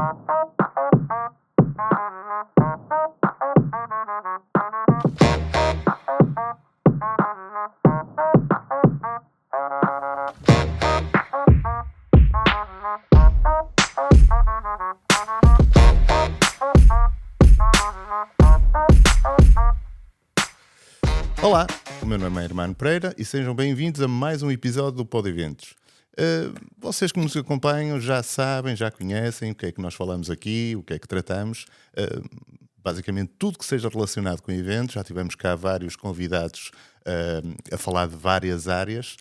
Olá, o meu nome é Hermano Pereira e sejam bem-vindos a mais um episódio do Pod Eventos. Vocês que nos acompanham já sabem, já conhecem o que é que nós falamos aqui, o que é que tratamos. Basicamente tudo que seja relacionado com eventos. Já tivemos cá vários convidados a falar de várias áreas.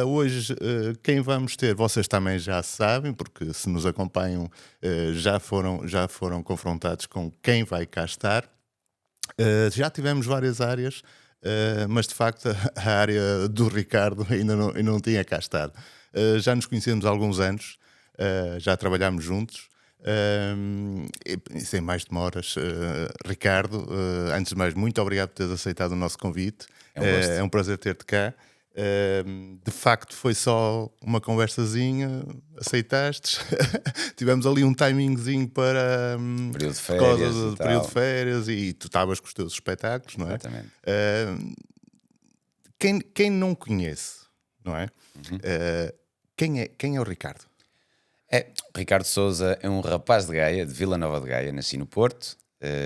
Hoje, quem vamos ter, vocês também já sabem, porque se nos acompanham já foram confrontados com quem vai cá estar. Já tivemos várias áreas, mas de facto a área do Ricardo ainda não tinha cá estado. Já nos conhecemos há alguns anos, já trabalhámos juntos. E sem mais demoras, Ricardo, antes de mais, muito obrigado por teres aceitado o nosso convite. É um prazer ter-te cá. De facto foi só uma conversazinha, aceitaste. Tivemos ali um timingzinho para período de por causa férias do período de férias e tu estavas com os teus espetáculos, não é? Exatamente. Quem não conhece, não é? Quem é o Ricardo? Ricardo Sousa é um rapaz de Gaia, de Vila Nova de Gaia. Nasci no Porto,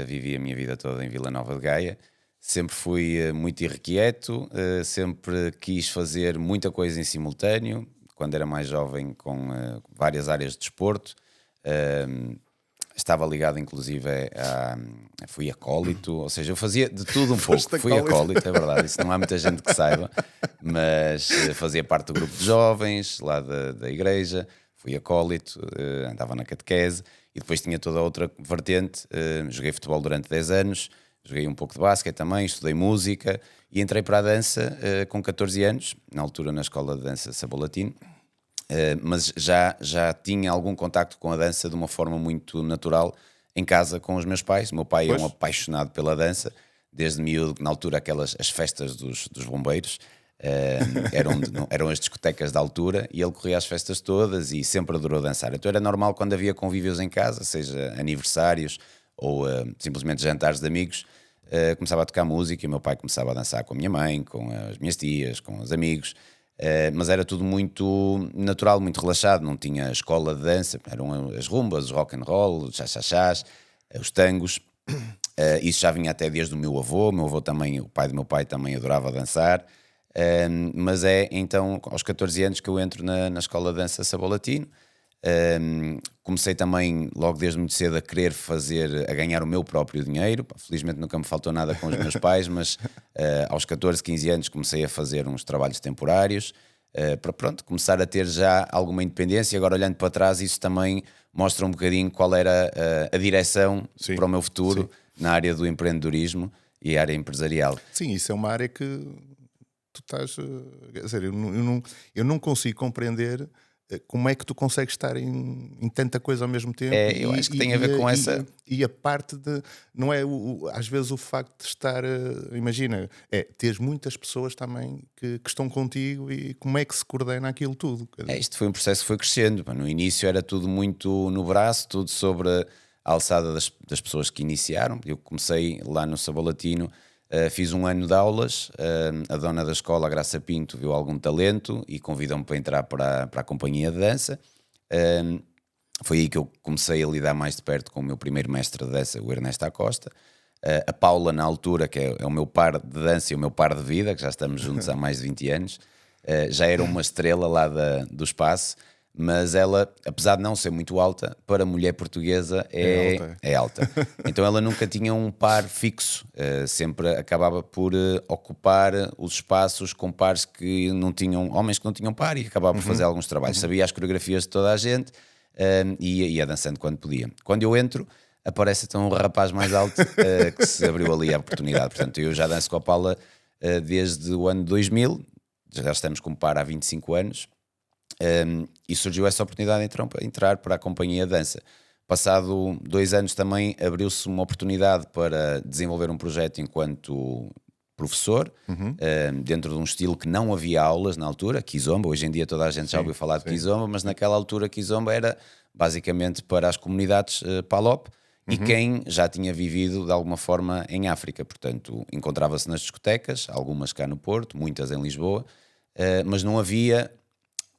vivi a minha vida toda em Vila Nova de Gaia. Sempre fui muito irrequieto, sempre quis fazer muita coisa em simultâneo. Quando era mais jovem, com várias áreas de desporto. Estava ligado, inclusive, fui acólito, ou seja, eu fazia de tudo um pouco. Fui acólito, é verdade, isso não há muita gente que saiba, mas fazia parte do grupo de jovens lá da igreja. Fui acólito, andava na catequese e depois tinha toda a outra vertente. Joguei futebol durante 10 anos. Joguei um pouco de basquete também, estudei música e entrei para a dança com 14 anos, na altura na escola de dança Sabolatino, mas já tinha algum contacto com a dança de uma forma muito natural em casa com os meus pais. O meu pai é um apaixonado pela dança, desde miúdo, na altura as festas dos bombeiros eram as discotecas da altura e ele corria às festas todas e sempre adorou dançar. Então era normal quando havia convívios em casa, seja aniversários ou simplesmente jantares de amigos, começava a tocar música e o meu pai começava a dançar com a minha mãe, com as minhas tias, com os amigos, mas era tudo muito natural, muito relaxado, não tinha escola de dança, eram as rumbas, os rock and roll, os chachachás, os tangos. Isso já vinha até desde o meu avô também, o pai do meu pai também adorava dançar, mas é então aos 14 anos que eu entro na escola de dança Sabolatino. Comecei também logo desde muito cedo a ganhar o meu próprio dinheiro. Felizmente nunca me faltou nada com os meus pais, mas aos 14, 15 anos comecei a fazer uns trabalhos temporários para começar a ter já alguma independência. Agora olhando para trás, isso também mostra um bocadinho qual era a direção para o meu futuro na área do empreendedorismo e a área empresarial. Sim, isso é uma área que tu estás... Quer dizer, eu não consigo compreender como é que tu consegues estar em tanta coisa ao mesmo tempo. Eu acho que tem a ver com essa... E a parte de... Não é às vezes o facto de estar... imagina, teres muitas pessoas também que estão contigo e como é que se coordena aquilo tudo. Isto foi um processo que foi crescendo. No início era tudo muito no braço, tudo sobre a alçada das pessoas que iniciaram. Eu comecei lá no Sabolatino, fiz um ano de aulas, a dona da escola, a Graça Pinto, viu algum talento e convidou-me para entrar para a companhia de dança. Foi aí que eu comecei a lidar mais de perto com o meu primeiro mestre de dança, o Ernesto Acosta. A Paula, na altura, que é o meu par de dança e o meu par de vida, que já estamos juntos há mais de 20 anos, já era uma estrela lá do espaço. Mas ela, apesar de não ser muito alta, para mulher portuguesa é alta. Então ela nunca tinha um par fixo, sempre acabava por ocupar os espaços com pares que não tinham, homens que não tinham par, e acabava por fazer alguns trabalhos. Sabia as coreografias de toda a gente e ia dançando quando podia. Quando eu entro, aparece então um rapaz mais alto que se abriu ali a oportunidade. Portanto, eu já danço com a Paula desde o ano 2000, já estamos com par há 25 anos. E surgiu essa oportunidade de entrar para a companhia de dança. Passado 2 anos também abriu-se uma oportunidade para desenvolver um projeto enquanto professor, dentro de um estilo que não havia aulas na altura, Kizomba. Hoje em dia toda a gente já ouviu falar de Kizomba, mas naquela altura Kizomba era basicamente para as comunidades PALOP e quem já tinha vivido de alguma forma em África. Portanto, encontrava-se nas discotecas, algumas cá no Porto, muitas em Lisboa, mas não havia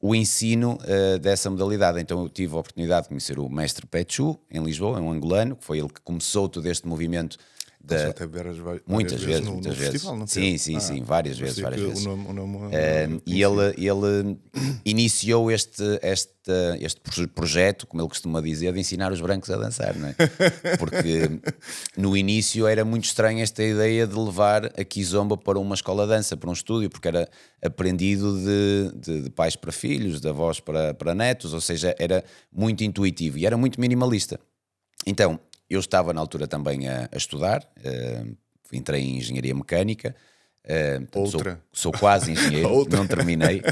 o ensino dessa modalidade. Então eu tive a oportunidade de conhecer o mestre Pechu, em Lisboa, é um angolano, que foi ele que começou todo este movimento. Já teve várias muitas vezes no festival, não sim, teve? sim, várias vezes. O nome E ele iniciou este projeto, como ele costuma dizer, de ensinar os brancos a dançar, não é? Porque no início era muito estranho esta ideia de levar a Kizomba para uma escola de dança, para um estúdio, porque era aprendido de pais para filhos, de avós para netos, ou seja, era muito intuitivo e era muito minimalista. Então, eu estava na altura também a estudar, entrei em engenharia mecânica, sou quase engenheiro, não terminei,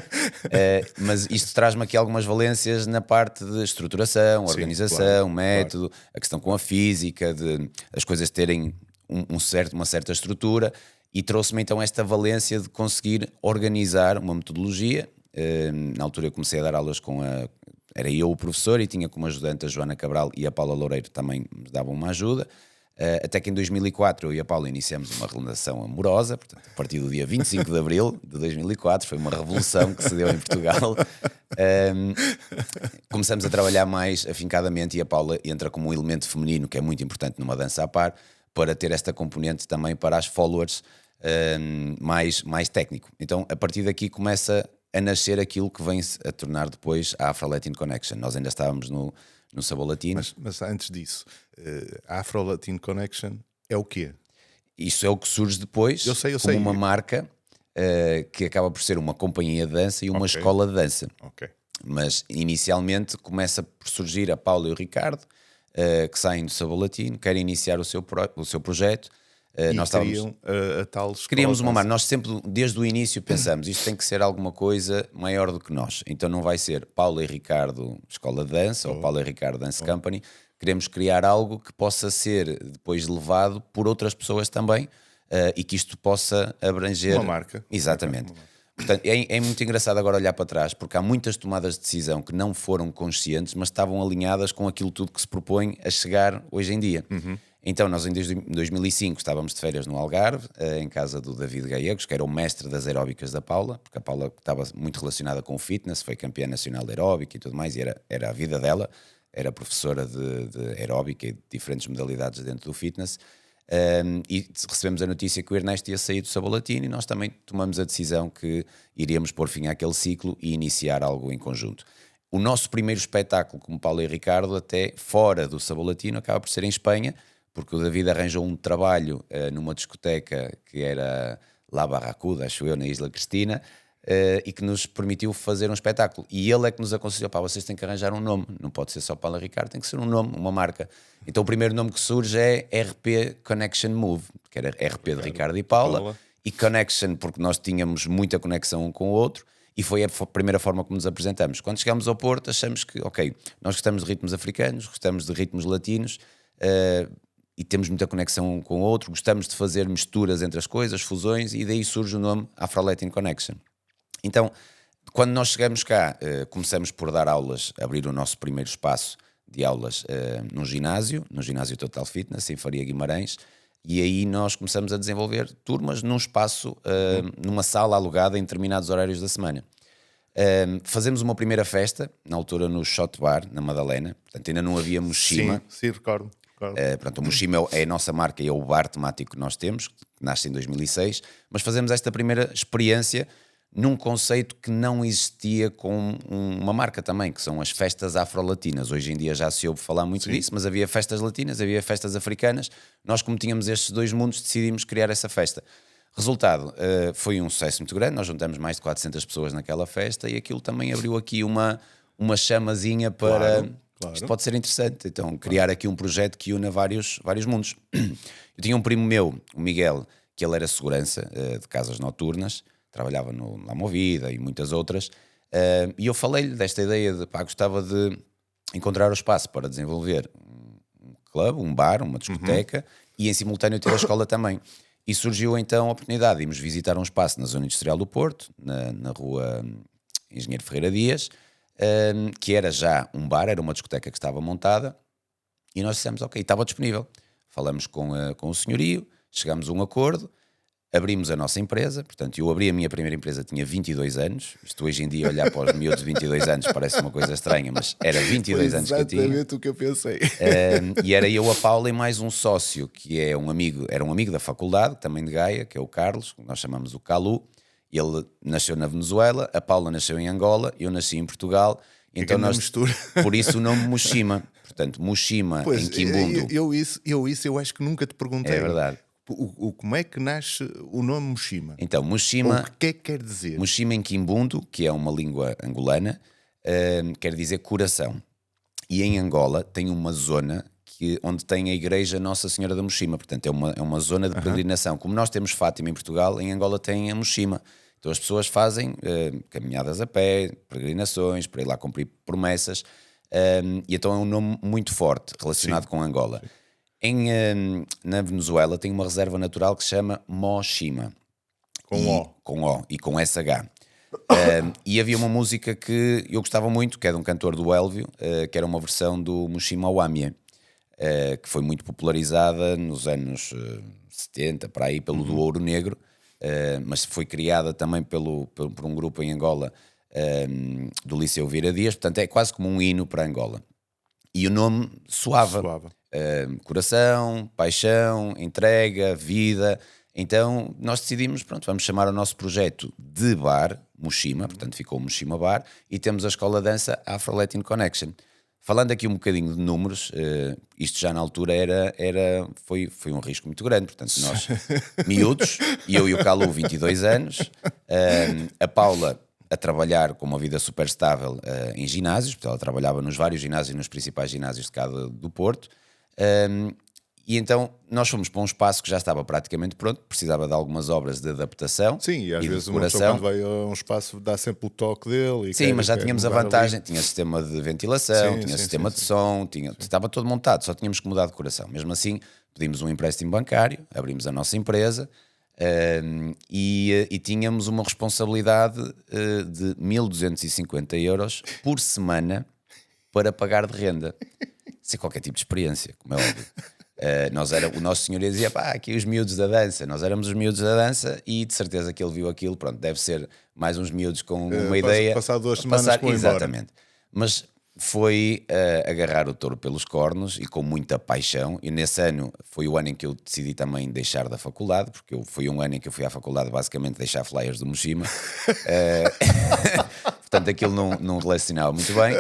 mas isto traz-me aqui algumas valências na parte de estruturação, organização, método, claro. A questão com a física, de as coisas terem uma certa estrutura, e trouxe-me então esta valência de conseguir organizar uma metodologia. Na altura eu comecei a dar aulas era eu o professor e tinha como ajudante a Joana Cabral e a Paula Loureiro também me davam uma ajuda, até que em 2004 eu e a Paula iniciamos uma relação amorosa, portanto, a partir do dia 25 de abril de 2004, foi uma revolução que se deu em Portugal. Começamos a trabalhar mais afincadamente e a Paula entra como um elemento feminino que é muito importante numa dança à par, para ter esta componente também para as followers, mais técnico. Então a partir daqui começa a nascer aquilo que vem a tornar depois a Afro-Latin Connection. Nós ainda estávamos no Sabor Latino. Mas antes disso, a Afro-Latin Connection é o quê? Isso é o que surge depois, eu sei. Como uma marca que acaba por ser uma companhia de dança e uma escola de dança. Mas inicialmente começa por surgir a Paula e o Ricardo, que saem do Sabor Latino, querem iniciar o seu projeto. Nós queriam a tal escola. Queríamos uma marca. Nós sempre, desde o início, pensamos isto tem que ser alguma coisa maior do que nós. Então não vai ser Paula e Ricardo Escola de Dança ou Paula e Ricardo Dance Company. Queremos criar algo que possa ser depois levado por outras pessoas também, e que isto possa abranger... Uma marca. Exatamente. Portanto, é muito engraçado agora olhar para trás, porque há muitas tomadas de decisão que não foram conscientes, mas estavam alinhadas com aquilo tudo que se propõe a chegar hoje em dia. Então nós em 2005 estávamos de férias no Algarve, em casa do David Gallegos, que era o mestre das aeróbicas da Paula, porque a Paula estava muito relacionada com o fitness, foi campeã nacional de aeróbica e tudo mais, e era a vida dela, era professora de aeróbica e de diferentes modalidades dentro do fitness. E recebemos a notícia que o Ernesto ia sair do Sabor Latino e nós também tomamos a decisão que iríamos pôr fim àquele ciclo e iniciar algo em conjunto. O nosso primeiro espetáculo como Paula e Ricardo, até fora do Sabor Latino, acaba por ser em Espanha, porque o David arranjou um trabalho numa discoteca que era La Barracuda, acho eu, na Isla Cristina, e que nos permitiu fazer um espetáculo. E ele é que nos aconselhou, vocês têm que arranjar um nome, não pode ser só Paula Ricardo, tem que ser um nome, uma marca. Então o primeiro nome que surge é RP Connection Move, que era RP de Ricardo e Paula, e Connection, porque nós tínhamos muita conexão um com o outro, e foi a primeira forma como nos apresentamos. Quando chegámos ao Porto, achamos que, nós gostamos de ritmos africanos, gostamos de ritmos latinos, e temos muita conexão um com o outro, gostamos de fazer misturas entre as coisas, fusões, e daí surge o nome Afro-Latin Connection. Então, quando nós chegamos cá, começamos por dar aulas, abrir o nosso primeiro espaço de aulas no ginásio Total Fitness, em Faria Guimarães, e aí nós começamos a desenvolver turmas num espaço, numa sala alugada em determinados horários da semana. Fazemos uma primeira festa, na altura no Shot Bar, na Madalena, portanto ainda não havia Mushima. Sim, recordo. Pronto, o Mushima é a nossa marca e é o bar temático que nós temos, que nasce em 2006, mas fazemos esta primeira experiência num conceito que não existia com uma marca também, que são as festas afro-latinas. Hoje em dia já se ouve falar muito disso, mas havia festas latinas, havia festas africanas. Nós, como tínhamos estes dois mundos, decidimos criar essa festa. Resultado, foi um sucesso muito grande, nós juntamos mais de 400 pessoas naquela festa e aquilo também abriu aqui uma chamazinha para... Claro. Isto pode ser interessante, então criar aqui um projeto que una vários mundos. Eu tinha um primo meu, o Miguel, que ele era segurança de casas noturnas, trabalhava no La Movida e muitas outras, e eu falei-lhe desta ideia de, gostava de encontrar o espaço para desenvolver um clube, um bar, uma discoteca, e em simultâneo ter a escola também. E surgiu então a oportunidade de irmos visitar um espaço na Zona Industrial do Porto, na rua Engenheiro Ferreira Dias, que era já um bar, era uma discoteca que estava montada, e nós dissemos, ok, estava disponível. Falamos com o senhorio, chegámos a um acordo, abrimos a nossa empresa. Portanto, eu abri a minha primeira empresa, tinha 22 anos. Isto hoje em dia, olhar para os miúdos de 22 anos parece uma coisa estranha, mas era 22 anos que eu tinha. Exatamente o que eu pensei. E era eu, a Paula e mais um sócio, que é era um amigo da faculdade, também de Gaia, que é o Carlos, que nós chamamos o Calu. Ele nasceu na Venezuela, a Paula nasceu em Angola, eu nasci em Portugal. Então por isso o nome Mushima. Portanto, Mushima em Quimbundo. Eu acho que nunca te perguntei. É verdade. Como é que nasce o nome Mushima? Então, Mushima. O que é que quer dizer? Mushima em Quimbundo, que é uma língua angolana, quer dizer coração. E em Angola tem uma zona onde tem a igreja Nossa Senhora da Mushima. Portanto, é uma zona de peregrinação. Como nós temos Fátima em Portugal, em Angola tem a Mushima. Então as pessoas fazem caminhadas a pé, peregrinações, para ir lá cumprir promessas. E então é um nome muito forte relacionado com Angola. Na Venezuela tem uma reserva natural que se chama Moshima. Com O e com SH. E havia uma música que eu gostava muito, que é de um cantor do Elvio, que era uma versão do Mushima Wamie, que foi muito popularizada nos anos 70, para aí, pelo do Ouro Negro, mas foi criada também por um grupo em Angola, do Liceu Vieira Dias. Portanto é quase como um hino para Angola. E o nome soava. Coração, paixão, entrega, vida. Então nós decidimos, vamos chamar o nosso projeto de bar Mushima, portanto ficou o Mushima Bar, e temos a escola de dança Afro-Latin Connection. Falando aqui um bocadinho de números, isto já na altura foi um risco muito grande. Portanto, nós, miúdos, eu e o Calu, 22 anos, a Paula a trabalhar com uma vida super estável em ginásios, porque ela trabalhava nos vários ginásios, nos principais ginásios de cá do Porto. E então nós fomos para um espaço que já estava praticamente pronto, precisava de algumas obras de adaptação. Sim, e às vezes uma decoração. pessoa quando vai a um espaço dá sempre o toque dele. Sim, mas já tínhamos a vantagem, tinha sistema de ventilação, tinha sistema de som, estava todo montado, só tínhamos que mudar a decoração. Mesmo assim, pedimos um empréstimo bancário, abrimos a nossa empresa e tínhamos uma responsabilidade de 1.250 euros por semana para pagar de renda. Sem qualquer tipo de experiência, como é óbvio. O nosso senhor dizia, aqui os miúdos da dança. Nós éramos os miúdos da dança e de certeza que ele viu aquilo. Pronto, deve ser mais uns miúdos com uma ideia. Passar 2 semanas com exatamente. Mas foi agarrar o touro pelos cornos e com muita paixão. E nesse ano foi o ano em que eu decidi também deixar da faculdade, porque foi um ano em que eu fui à faculdade basicamente deixar flyers do Mushima. Portanto, aquilo não relacionava muito bem.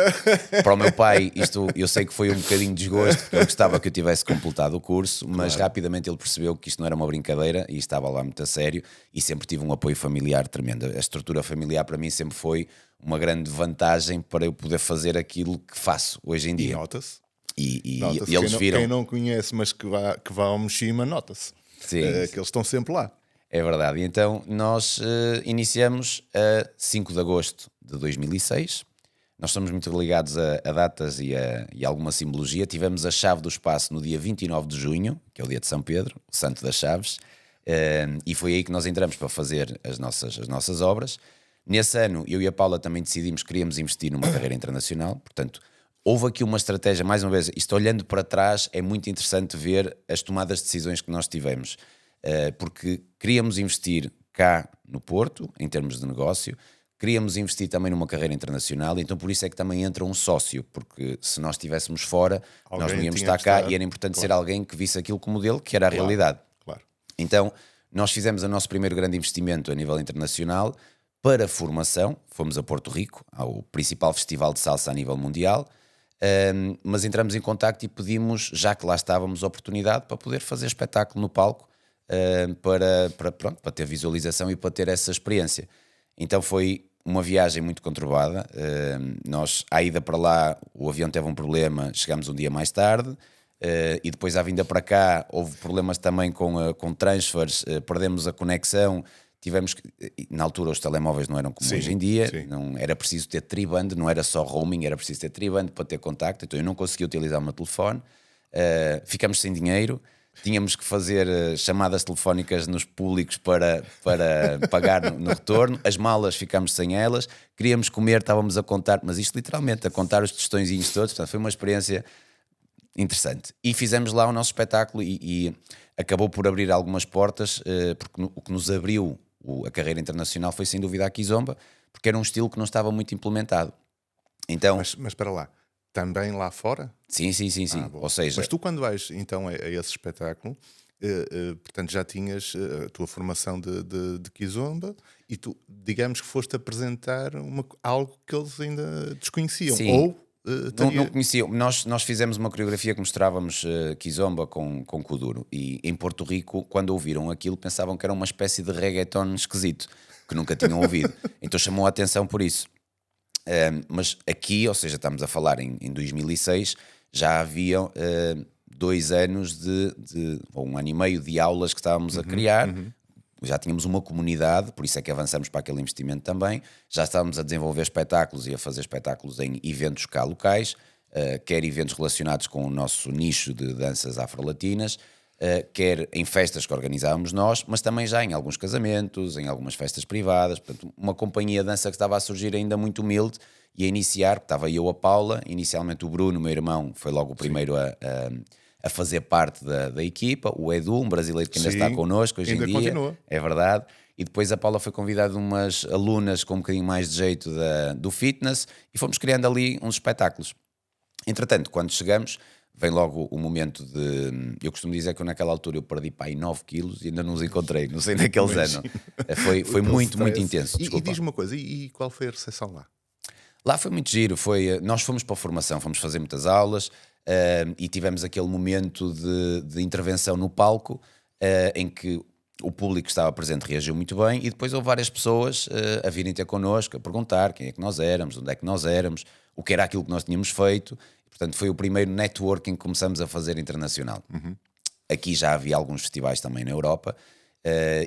Para o meu pai, isto eu sei que foi um bocadinho de desgosto, porque eu gostava que eu tivesse completado o curso, mas rapidamente ele percebeu que isto não era uma brincadeira e estava lá muito a sério, e sempre tive um apoio familiar tremendo. A estrutura familiar para mim sempre foi uma grande vantagem para eu poder fazer aquilo que faço hoje em dia. E nota-se. E eles viram. Quem não conhece, mas que vá ao Mushima, nota-se. Sim. Que eles estão sempre lá. É verdade. E então nós iniciamos a 5 de agosto de 2006. Nós somos muito ligados a datas e alguma simbologia. Tivemos a chave do espaço no dia 29 de junho, que é o dia de São Pedro, o Santo das Chaves, e foi aí que nós entramos para fazer as nossas obras. Nesse ano, eu e a Paula também decidimos que queríamos investir numa carreira internacional. Portanto, houve aqui uma estratégia, mais uma vez, isto olhando para trás, é muito interessante ver as tomadas de decisões que nós tivemos. Porque queríamos investir cá no Porto, em termos de negócio, queríamos investir também numa carreira internacional, então por isso é que também entra um sócio, porque se nós estivéssemos fora, nós não íamos estar cá e era importante ser alguém que visse aquilo como modelo, que era a realidade. Claro. Então, nós fizemos o nosso primeiro grande investimento a nível internacional para formação, fomos a Porto Rico, ao principal festival de salsa a nível mundial, mas entramos em contacto e pedimos, já que lá estávamos, a oportunidade para poder fazer espetáculo no palco, para ter visualização e para ter essa experiência. Então foi uma viagem muito conturbada. Nós, à ida para lá, o avião teve um problema, chegámos um dia mais tarde, e depois à vinda para cá houve problemas também com transfers, perdemos a conexão, na altura os telemóveis não eram como hoje em dia, não, era preciso ter triband, não era só roaming, era preciso ter triband para ter contacto, então eu não conseguia utilizar o meu telefone, ficamos sem dinheiro. tínhamos que fazer chamadas telefónicas nos públicos para pagar no retorno, as malas ficámos sem elas, queríamos comer, estávamos a contar, mas isto literalmente, a contar os tostõezinhos todos, portanto foi uma experiência interessante. E fizemos lá o nosso espetáculo e acabou por abrir algumas portas, porque o que nos abriu a carreira internacional foi sem dúvida a Kizomba, porque era um estilo que não estava muito implementado. Então, mas espera lá, também lá fora? Sim. Ou seja, mas tu quando vais então a esse espetáculo, portanto já tinhas a tua formação de Kizomba e tu, digamos que foste apresentar algo que eles ainda desconheciam. Sim. Ou não conheciam. Nós fizemos uma coreografia que mostrávamos Kizomba com Kuduro, e em Porto Rico, quando ouviram aquilo, pensavam que era uma espécie de reggaeton esquisito, que nunca tinham ouvido. Então chamou a atenção por isso. Mas aqui, ou seja, estamos a falar em 2006, já havia 2 anos ou 1 ano e meio de aulas que estávamos a criar. Já tínhamos uma comunidade, por isso é que avançamos para aquele investimento também. Já estávamos a desenvolver espetáculos e a fazer espetáculos em eventos cá locais, quer eventos relacionados com o nosso nicho de danças afro-latinas, quer em festas que organizávamos nós, mas também já em alguns casamentos, em algumas festas privadas. Portanto, uma companhia de dança que estava a surgir ainda muito humilde e a iniciar, estava eu, a Paula, inicialmente o Bruno, meu irmão, foi logo o primeiro a fazer parte da equipa, o Edu, um brasileiro que ainda está connosco hoje em dia. Continua. É verdade. E depois a Paula foi convidada umas alunas com um bocadinho mais de jeito do fitness e fomos criando ali uns espetáculos. Entretanto, quando chegamos, vem logo o momento de... Eu costumo dizer que naquela altura eu perdi para aí 9 quilos e ainda não os encontrei, não sei naqueles anos. Foi muito intenso. E diz-me uma coisa, e qual foi a recepção lá? Lá foi muito giro, nós fomos para a formação, fomos fazer muitas aulas e tivemos aquele momento de intervenção no palco em que o público que estava presente reagiu muito bem e depois houve várias pessoas a virem ter connosco, a perguntar quem é que nós éramos, onde é que nós éramos, o que era aquilo que nós tínhamos feito. Portanto, foi o primeiro networking que começamos a fazer internacional. Aqui já havia alguns festivais também na Europa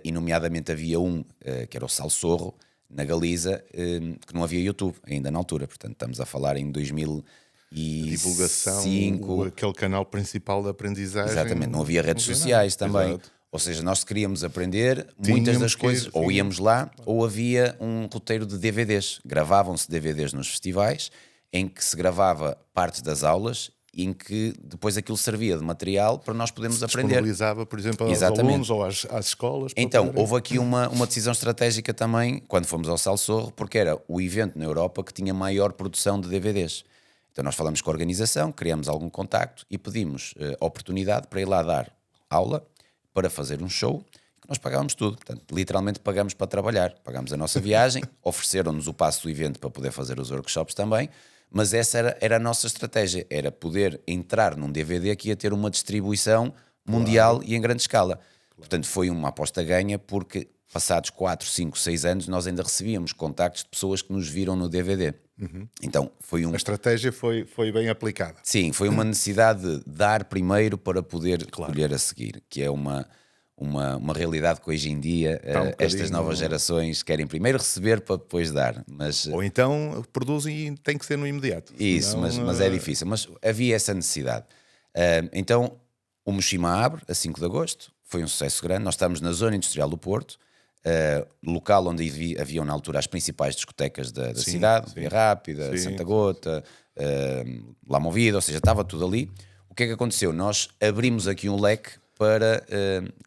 e nomeadamente havia um que era o Salsorro, na Galiza, que não havia YouTube ainda na altura, portanto estamos a falar em 2005. Divulgação, aquele canal principal de aprendizagem. Exatamente, não havia redes sociais também. Exato. Ou seja, nós queríamos aprender muitas das coisas, ou íamos lá, ou havia um roteiro de DVDs. Gravavam-se DVDs nos festivais, em que se gravava parte das aulas, em que depois aquilo servia de material para nós podermos aprender. Disponibilizava, por exemplo, aos alunos ou às escolas. Então, houve aqui uma decisão estratégica também, quando fomos ao Salsorro, porque era o evento na Europa que tinha maior produção de DVDs. Então nós falamos com a organização, criamos algum contacto e pedimos a oportunidade para ir lá dar aula, para fazer um show, que nós pagávamos tudo. Portanto, literalmente pagamos para trabalhar. Pagámos a nossa viagem, ofereceram-nos o passo do evento para poder fazer os workshops também, mas essa era a nossa estratégia, era poder entrar num DVD que ia ter uma distribuição mundial e em grande escala. Portanto, foi uma aposta ganha, porque passados 4, 5, 6 anos nós ainda recebíamos contactos de pessoas que nos viram no DVD. Então, a estratégia foi bem aplicada. Sim, foi uma necessidade de dar primeiro para poder colher a seguir, que é uma realidade que hoje em dia estas novas gerações querem primeiro receber para depois dar. Mas, ou então produzem e tem que ser no imediato. Isso, senão, mas é difícil. Mas havia essa necessidade. Então, o Moshima abre a 5 de agosto, foi um sucesso grande. Nós estamos na zona industrial do Porto, local onde haviam na altura as principais discotecas da cidade, Via Rápida, Santa Gota, La Movida, ou seja, estava tudo ali. O que é que aconteceu? Nós abrimos aqui um leque para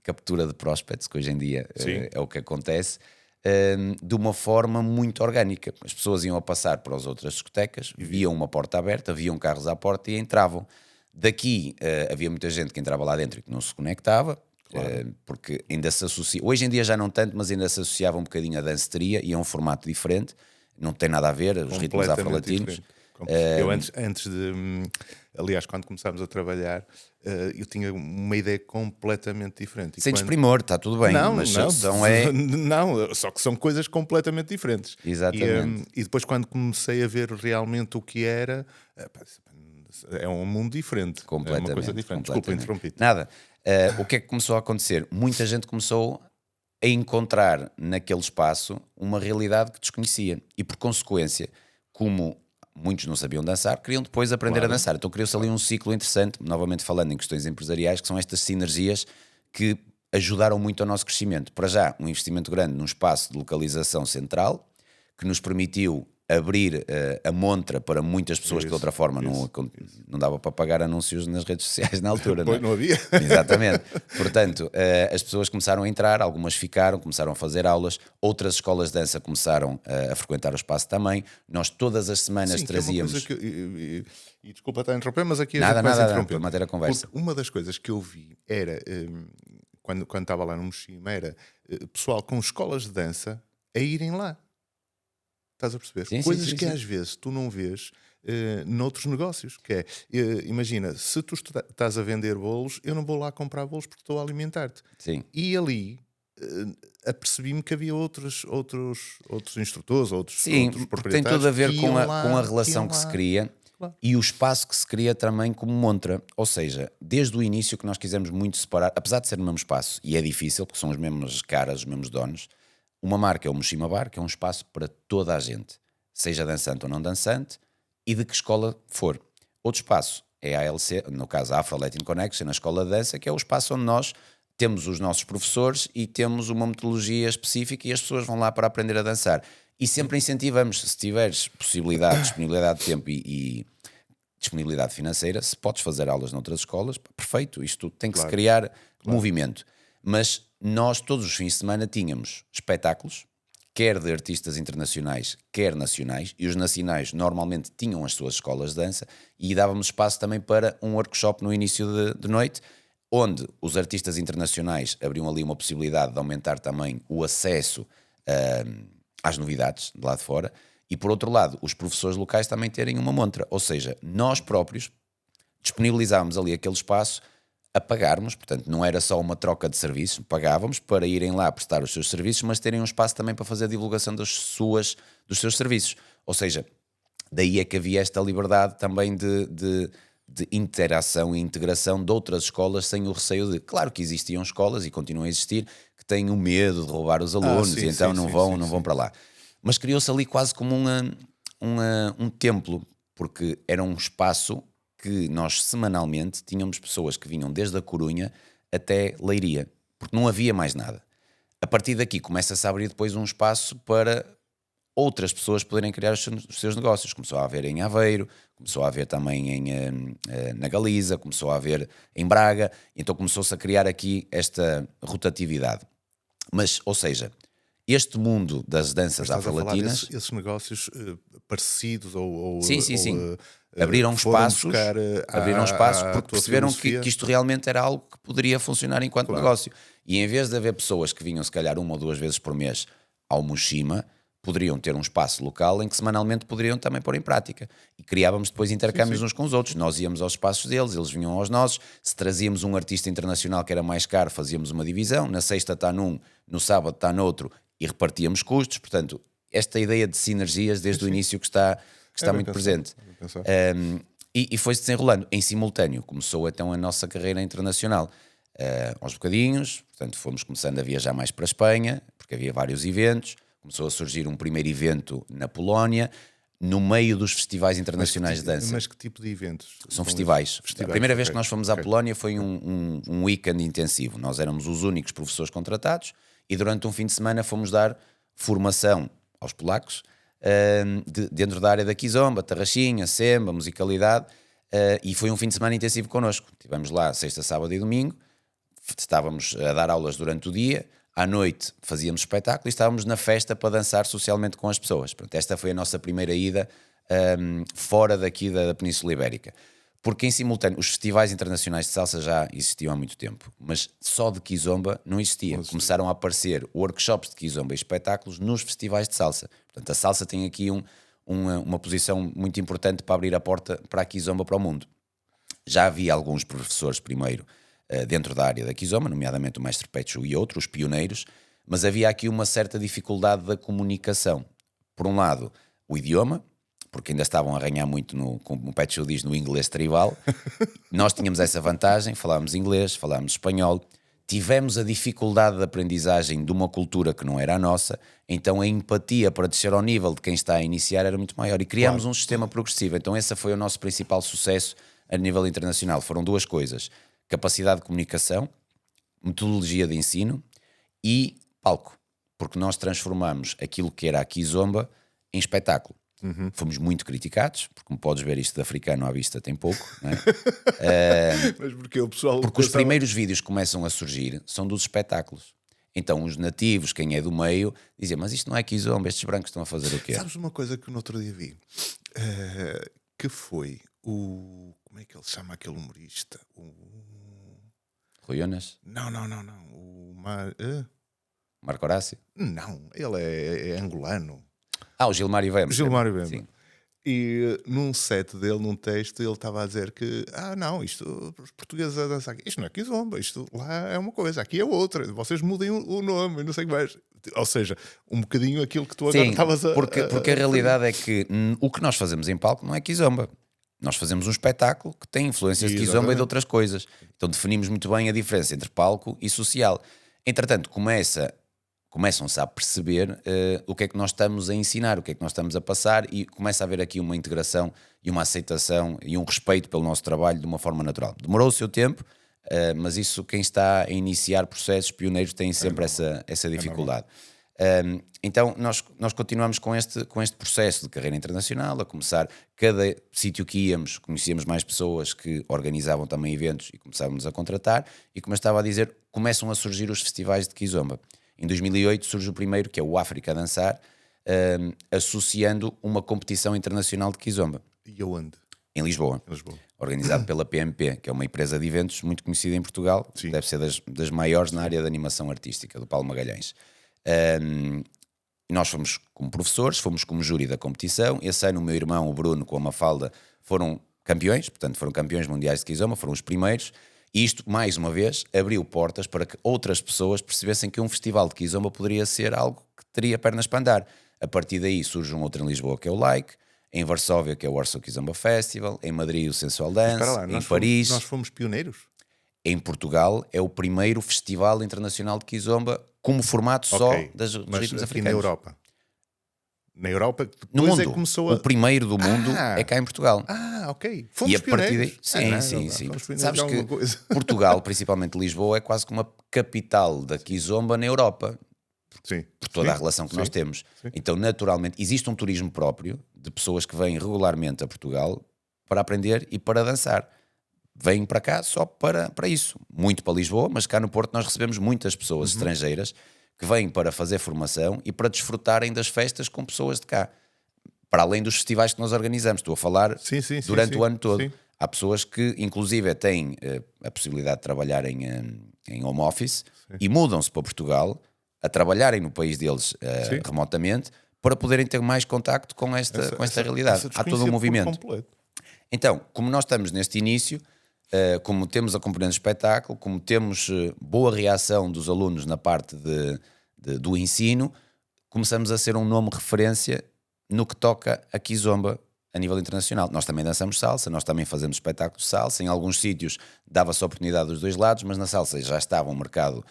captura de prospects, que hoje em dia é o que acontece, de uma forma muito orgânica. As pessoas iam a passar para as outras discotecas, viam uma porta aberta, viam carros à porta e entravam. Daqui havia muita gente que entrava lá dentro e que não se conectava, porque ainda se associa, hoje em dia já não tanto, mas ainda se associava um bocadinho à danceteria e é um formato diferente, não tem nada a ver, os ritmos afro-latinos. Eu antes de... Aliás, quando começámos a trabalhar, eu tinha uma ideia completamente diferente. Sem desprimor, está tudo bem. Não, não, só que são coisas completamente diferentes. Exatamente. E depois, quando comecei a ver realmente o que era, é um mundo diferente. É uma coisa diferente. Desculpa, interrompi. Nada. O que é que começou a acontecer? Muita gente começou a encontrar naquele espaço uma realidade que desconhecia. E, por consequência, como muitos não sabiam dançar, queriam depois aprender a dançar. Então criou-se ali um ciclo interessante, novamente falando em questões empresariais, que são estas sinergias que ajudaram muito ao nosso crescimento. Para já, um investimento grande num espaço de localização central, que nos permitiu abrir a montra para muitas pessoas que de outra forma não dava para pagar anúncios nas redes sociais na altura. Pois não havia. Exatamente. Portanto, as pessoas começaram a entrar, algumas ficaram, começaram a fazer aulas, outras escolas de dança começaram a frequentar o espaço também. Nós todas as semanas trazíamos... e desculpa estar a interromper, mas aqui nada, para manter a conversa. Porque uma das coisas que eu vi era, quando estava lá no Mochima, era pessoal com escolas de dança a irem lá. Estás a perceber? Sim, coisas sim, que sim. às vezes tu não vês noutros negócios. Que é, imagina, se tu estás a vender bolos, eu não vou lá comprar bolos porque estou a alimentar-te. Sim. E ali apercebi-me que havia outros instrutores, outros porque tem tudo a ver com a relação que se cria. Claro. E o espaço que se cria também como montra. Ou seja, desde o início que nós quisemos muito separar, apesar de ser no mesmo espaço, e é difícil porque são as mesmas caras, os mesmos donos, uma marca é o Mochima Bar, que é um espaço para toda a gente, seja dançante ou não dançante, e de que escola for. Outro espaço é a ALC, no caso a Afro Latin Connection, na escola de dança, que é o espaço onde nós temos os nossos professores e temos uma metodologia específica e as pessoas vão lá para aprender a dançar. E sempre incentivamos, se tiveres possibilidade, disponibilidade de tempo e disponibilidade financeira, se podes fazer aulas noutras escolas, perfeito, isto tem que se criar movimento. Mas nós todos os fins de semana tínhamos espetáculos, quer de artistas internacionais, quer nacionais, e os nacionais normalmente tinham as suas escolas de dança, e dávamos espaço também para um workshop no início de noite, onde os artistas internacionais abriam ali uma possibilidade de aumentar também o acesso às novidades de lá de fora, e por outro lado, os professores locais também terem uma montra, ou seja, nós próprios disponibilizávamos ali aquele espaço a pagarmos, portanto não era só uma troca de serviços, pagávamos para irem lá prestar os seus serviços, mas terem um espaço também para fazer a divulgação dos seus serviços, ou seja, daí é que havia esta liberdade também de interação e integração de outras escolas sem o receio de, claro que existiam escolas e continuam a existir, que têm o medo de roubar os alunos e então não vão para lá. Mas criou-se ali quase como um templo, porque era um espaço que nós semanalmente tínhamos pessoas que vinham desde a Corunha até Leiria, porque não havia mais nada. A partir daqui começa-se a abrir depois um espaço para outras pessoas poderem criar os seus negócios. Começou a haver em Aveiro, começou a haver também na Galiza, começou a haver em Braga, então começou-se a criar aqui esta rotatividade. Mas, ou seja, este mundo das danças afro-latinas... Esses negócios parecidos ou sim. Abriram espaços porque perceberam que isto realmente era algo que poderia funcionar enquanto negócio. E em vez de haver pessoas que vinham se calhar 1 ou 2 vezes por mês ao Mochima, poderiam ter um espaço local em que semanalmente poderiam também pôr em prática. E criávamos depois intercâmbios uns com os outros. Nós íamos aos espaços deles, eles vinham aos nossos. Se trazíamos um artista internacional que era mais caro, fazíamos uma divisão. Na sexta está num, no sábado está noutro e repartíamos custos. Portanto, esta ideia de sinergias desde o início que está muito presente. E foi-se desenrolando. Em simultâneo começou então a nossa carreira internacional. Aos bocadinhos, portanto fomos começando a viajar mais para a Espanha, porque havia vários eventos. Começou a surgir um primeiro evento na Polónia, no meio dos festivais internacionais de dança. Mas que tipo de eventos? São festivais. A primeira vez que nós fomos à Polónia foi um weekend intensivo. Nós éramos os únicos professores contratados e durante um fim de semana fomos dar formação aos polacos dentro da área da Kizomba, Tarraxinha, Semba, musicalidade, e foi um fim de semana intensivo connosco. Estivemos lá sexta, sábado e domingo, estávamos a dar aulas durante o dia, à noite fazíamos espetáculo e estávamos na festa para dançar socialmente com as pessoas. Portanto, esta foi a nossa primeira ida fora daqui da Península Ibérica. Porque em simultâneo, os festivais internacionais de salsa já existiam há muito tempo, mas só de Kizomba não existia. Começaram a aparecer workshops de Kizomba e espetáculos nos festivais de salsa. Portanto, a salsa tem aqui uma posição muito importante para abrir a porta para a Kizomba para o mundo. Já havia alguns professores primeiro dentro da área da Kizomba, nomeadamente o mestre Pechu e outros, os pioneiros, mas havia aqui uma certa dificuldade da comunicação. Por um lado, o idioma, porque ainda estavam a arranhar muito, como o Pechu diz, no inglês tribal. Nós tínhamos essa vantagem, falávamos inglês, falávamos espanhol, tivemos a dificuldade de aprendizagem de uma cultura que não era a nossa, então a empatia para descer ao nível de quem está a iniciar era muito maior e criámos um sistema progressivo. Então esse foi o nosso principal sucesso a nível internacional. Foram duas coisas: capacidade de comunicação, metodologia de ensino e palco, porque nós transformamos aquilo que era a Kizomba em espetáculo. Fomos muito criticados, porque, como podes ver, isto de africano à vista tem pouco, não é? Mas porque o pessoal Porque os primeiros vídeos que começam a surgir são dos espetáculos. Então os nativos, quem é do meio, dizem: mas isto não é Kizomba, estes brancos estão a fazer o quê? Sabes uma coisa que no outro dia vi? Que foi o... Como é que ele se chama aquele humorista? Rui Unas? Não. O Marco Horácio? Não, ele é angolano. O Gilmário Vemba. Gilmário Vemba. Sim. E num set dele, num texto, ele estava a dizer que não, isto, os portugueses a dançar aqui, isto não é Kizomba, isto lá é uma coisa, aqui é outra, vocês mudem o nome, não sei o que mais. Ou seja, um bocadinho aquilo que tu agora estavas a... Porque a realidade é que o que nós fazemos em palco não é Kizomba. Nós fazemos um espetáculo que tem influências de Kizomba e de outras coisas. Então definimos muito bem a diferença entre palco e social. Entretanto, começam-se a perceber o que é que nós estamos a ensinar, o que é que nós estamos a passar, e começa a haver aqui uma integração e uma aceitação e um respeito pelo nosso trabalho de uma forma natural. Demorou o seu tempo, mas isso, quem está a iniciar processos pioneiros tem sempre essa dificuldade. Então nós continuamos com este processo de carreira internacional, a começar, cada sítio que íamos, conhecíamos mais pessoas que organizavam também eventos e começávamos a contratar, e como eu estava a dizer, começam a surgir os festivais de Kizomba. Em 2008 surge o primeiro, que é o África a Dançar, associando uma competição internacional de Kizomba. E aonde? Em Lisboa. Organizado pela PMP, que é uma empresa de eventos muito conhecida em Portugal. Sim. Deve ser das maiores na área da animação artística, do Paulo Magalhães. Nós fomos como professores, fomos como júri da competição. Esse ano o meu irmão, o Bruno, com a Mafalda, foram campeões, portanto foram campeões mundiais de Kizomba, foram os primeiros. E isto, mais uma vez, abriu portas para que outras pessoas percebessem que um festival de Kizomba poderia ser algo que teria pernas para andar. A partir daí surge um outro em Lisboa, que é o Like, em Varsóvia, que é o Warsaw Kizomba Festival, em Madrid o Sensual Dance, em Paris... Nós fomos pioneiros? Em Portugal é o primeiro festival internacional de Kizomba como formato só dos ritmos africanos. Na Europa? Na Europa, depois no mundo. É que começou a... O primeiro do mundo é cá em Portugal. Ok. Fomos pioneiros. Sim. Sabes que Portugal, principalmente Lisboa, é quase como uma capital da Kizomba na Europa. Sim. Por toda a relação que nós temos. Sim. Então, naturalmente, existe um turismo próprio de pessoas que vêm regularmente a Portugal para aprender e para dançar. Vêm para cá só para isso. Muito para Lisboa, mas cá no Porto nós recebemos muitas pessoas estrangeiras que vêm para fazer formação e para desfrutarem das festas com pessoas de cá. Para além dos festivais que nós organizamos. Estou a falar durante o ano todo. Sim. Há pessoas que, inclusive, têm a possibilidade de trabalhar em home office e mudam-se para Portugal a trabalharem no país deles remotamente para poderem ter mais contacto com esta realidade. Há todo um movimento. Então, como nós estamos neste início... como temos a componente de espetáculo, como temos boa reação dos alunos na parte do ensino, começamos a ser um nome referência no que toca a Kizomba a nível internacional. Nós também dançamos salsa, nós também fazemos espetáculos de salsa. Em alguns sítios dava-se oportunidade dos dois lados, mas na salsa já estava um mercado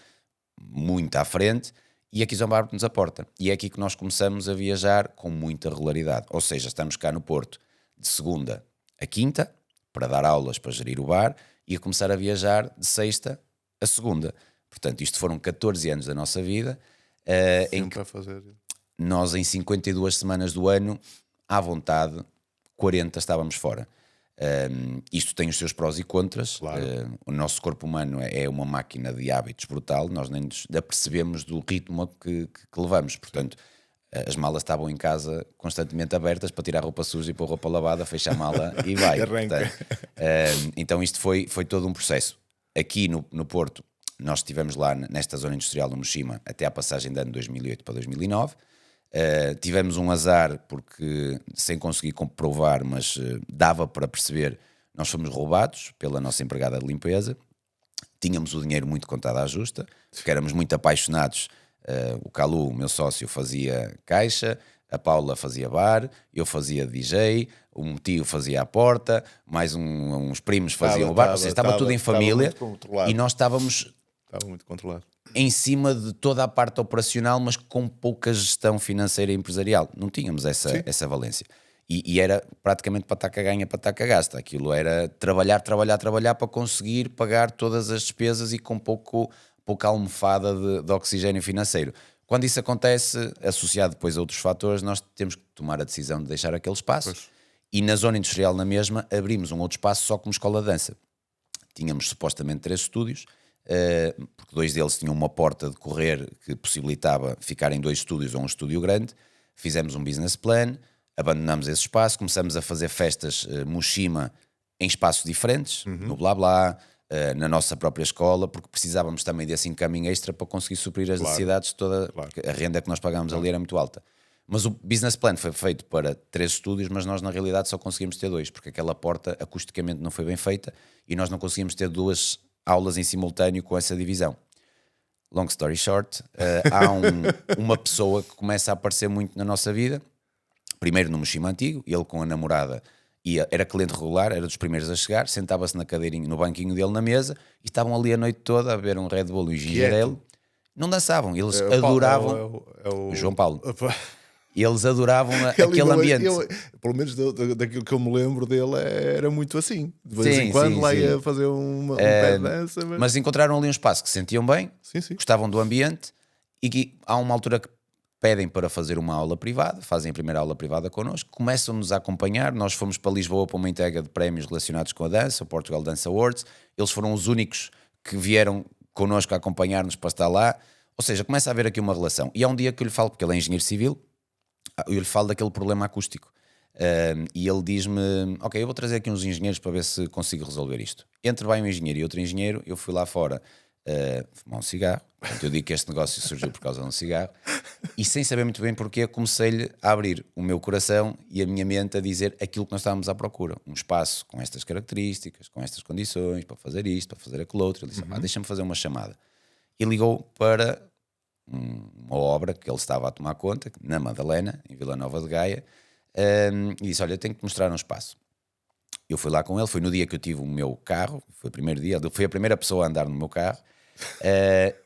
muito à frente e a Kizomba abre-nos a porta. E é aqui que nós começamos a viajar com muita regularidade. Ou seja, estamos cá no Porto de segunda a quinta, para dar aulas, para gerir o bar, e a começar a viajar de sexta a segunda. Portanto, isto foram 14 anos da nossa vida, em que nós em 52 semanas do ano, à vontade, 40 estávamos fora. Isto tem os seus prós e contras. Claro. O nosso corpo humano é uma máquina de hábitos brutal, nós nem nos apercebemos do ritmo que levamos, portanto... As malas estavam em casa constantemente abertas para tirar roupa suja e pôr roupa lavada, fechar a mala e vai. Portanto, então isto foi todo um processo. Aqui no Porto, nós estivemos lá nesta zona industrial no Moshima até à passagem de ano 2008 para 2009. Tivemos um azar porque, sem conseguir comprovar, mas dava para perceber, nós fomos roubados pela nossa empregada de limpeza. Tínhamos o dinheiro muito contado à justa, porque éramos muito apaixonados. O Calu, o meu sócio, fazia caixa, a Paula fazia bar, eu fazia DJ, um tio fazia a porta, mais uns primos faziam o bar, ou seja, estava tudo em família e nós estávamos Estava muito controlado. Em cima de toda a parte operacional, mas com pouca gestão financeira e empresarial. Não tínhamos essa valência. E era praticamente pataca ganha, pataca gasta. Aquilo era trabalhar para conseguir pagar todas as despesas e com pouca almofada de oxigênio financeiro. Quando isso acontece, associado depois a outros fatores, nós temos que tomar a decisão de deixar aquele espaço. Pois. E na zona industrial, na mesma, abrimos um outro espaço só como escola de dança. Tínhamos supostamente 3 estúdios, porque 2 deles tinham uma porta de correr que possibilitava ficar em 2 estúdios ou um estúdio grande. Fizemos um business plan, abandonamos esse espaço, começamos a fazer festas Mushima em espaços diferentes, no Blá Blá, na nossa própria escola, porque precisávamos também desse incoming extra para conseguir suprir as necessidades toda. A renda que nós pagámos ali era muito alta. Mas o business plan foi feito para 3 estúdios, mas nós na realidade só conseguimos ter 2, porque aquela porta acusticamente não foi bem feita e nós não conseguimos ter 2 aulas em simultâneo com essa divisão. Long story short, há uma pessoa que começa a aparecer muito na nossa vida. Primeiro no Mushima antigo, ele com a namorada era cliente regular, era dos primeiros a chegar, sentava-se na cadeirinha, no banquinho dele na mesa e estavam ali a noite toda a beber um Red Bull e um ginger ale. Não dançavam, eles adoravam o João Paulo. Eles adoravam aquele ambiente. Pelo menos daquilo que eu me lembro dele, era muito assim. De vez em quando lá ia fazer um pé de dança. Mas encontraram ali um espaço que se sentiam bem, gostavam do ambiente e que há uma altura que pedem para fazer uma aula privada, fazem a primeira aula privada connosco, começam-nos a acompanhar. Nós fomos para Lisboa para uma entrega de prémios relacionados com a dança, o Portugal Dance Awards. Eles foram os únicos que vieram connosco a acompanhar-nos para estar lá. Ou seja, começa a haver aqui uma relação. E há um dia que eu lhe falo, porque ele é engenheiro civil, eu lhe falo daquele problema acústico. E ele diz-me, ok, eu vou trazer aqui uns engenheiros para ver se consigo resolver isto. Entre vai um engenheiro e outro engenheiro, eu fui lá fora fumar um cigarro. Portanto, eu digo que este negócio surgiu por causa de um cigarro. E sem saber muito bem porquê, comecei-lhe a abrir o meu coração e a minha mente a dizer aquilo que nós estávamos à procura. Um espaço com estas características, com estas condições, para fazer isto, para fazer aquilo outro. Ele disse, deixa-me fazer uma chamada. E ligou para uma obra que ele estava a tomar conta, na Madalena, em Vila Nova de Gaia, e disse, olha, eu tenho que te mostrar um espaço. Eu fui lá com ele, foi no dia que eu tive o meu carro, foi o primeiro dia, ele foi a primeira pessoa a andar no meu carro,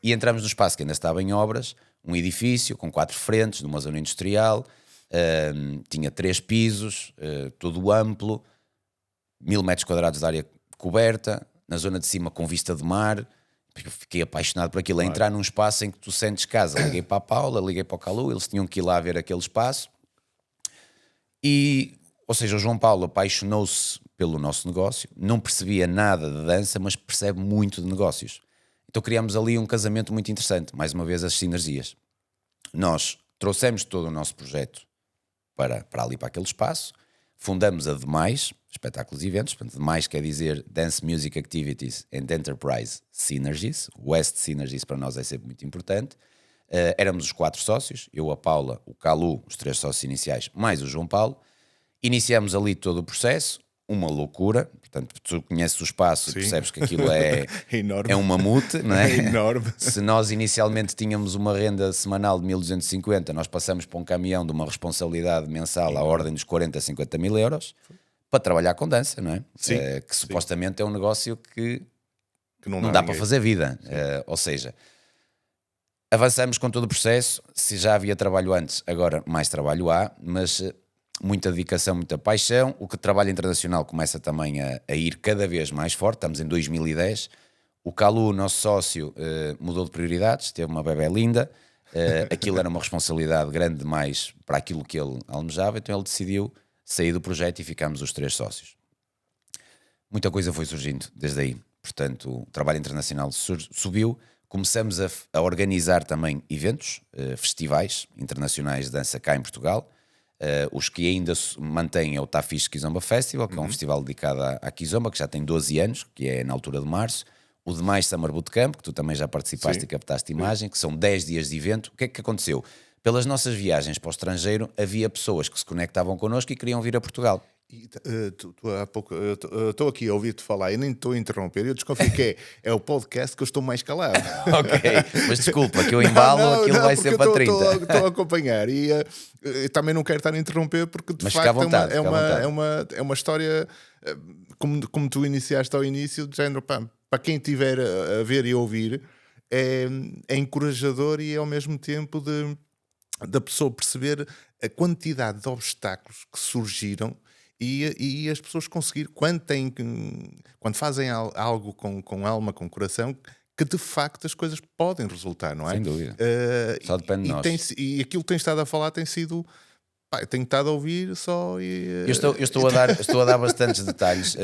e entramos no espaço que ainda estava em obras, um edifício com 4 frentes, numa zona industrial, tinha 3 pisos, todo amplo, 1000 metros quadrados de área coberta, na zona de cima com vista de mar. Eu fiquei apaixonado por aquilo, a entrar num espaço em que tu sentes casa. Liguei para a Paula, liguei para o Calu, eles tinham que ir lá ver aquele espaço. E, ou seja, o João Paulo apaixonou-se pelo nosso negócio, não percebia nada de dança, mas percebe muito de negócios. Então criámos ali um casamento muito interessante, mais uma vez as sinergias. Nós trouxemos todo o nosso projeto para ali, para aquele espaço, fundamos a Demais, espetáculos e eventos, portanto, Demais quer dizer Dance Music Activities and Enterprise Synergies, West Synergies para nós é sempre muito importante. Éramos os 4 sócios, eu, a Paula, o Calu, os 3 sócios iniciais, mais o João Paulo. Iniciamos ali todo o processo, uma loucura, portanto, tu conheces o espaço e percebes que aquilo é enorme. É um mamute, não é? É enorme. Se nós inicialmente tínhamos uma renda semanal de 1250, nós passamos para um caminhão de uma responsabilidade mensal à ordem dos 40 a 50 mil euros para trabalhar com dança, não é? Sim, que supostamente é um negócio que não dá para fazer vida. Ou seja, avançamos com todo o processo. Se já havia trabalho antes, agora mais trabalho há, mas muita dedicação, muita paixão. O que trabalho internacional começa também a ir cada vez mais forte. Estamos em 2010. O Calu, nosso sócio, mudou de prioridades, teve uma bebé linda. Aquilo era uma responsabilidade grande demais para aquilo que ele almejava, então ele decidiu sair do projeto e ficámos os 3 sócios. Muita coisa foi surgindo desde aí. Portanto, o trabalho internacional subiu. Começamos a organizar também eventos, festivais internacionais de dança cá em Portugal. Os que ainda mantêm é o Tafixe Kizomba Festival, que é um festival dedicado à Kizomba, que já tem 12 anos, que é na altura de março. O Demais Summer Bootcamp, que tu também já participaste e captaste imagem, que são 10 dias de evento. O que é que aconteceu? Pelas nossas viagens para o estrangeiro, havia pessoas que se conectavam connosco e queriam vir a Portugal. Há pouco, estou aqui a ouvir-te falar e nem estou a interromper. Eu desconfio que é o podcast que eu estou mais calado. Ok, mas desculpa, que eu embalo, aquilo vai ser para 30. Estou a acompanhar e também não quero estar a interromper porque de mas facto vontade, é uma história como tu iniciaste ao início, de género, para quem estiver a ver e a ouvir. é encorajador e é ao mesmo tempo da pessoa perceber a quantidade de obstáculos que surgiram e as pessoas conseguir, quando fazem algo com alma, com coração, que de facto as coisas podem resultar, não é? Sem dúvida. Só depende de nós. E aquilo que tens estado a falar tem sido... eu tenho estado a ouvir só e... Eu estou a dar bastantes detalhes.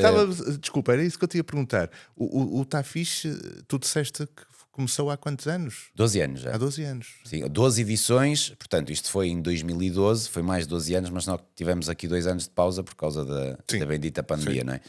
Desculpa, era isso que eu te ia perguntar. O Tá Fixe, tu disseste que começou há quantos anos? 12 anos já. Há 12 anos. Sim, 12 edições, portanto, isto foi em 2012, foi mais de 12 anos, mas nós tivemos aqui 2 anos de pausa por causa da bendita pandemia, não é?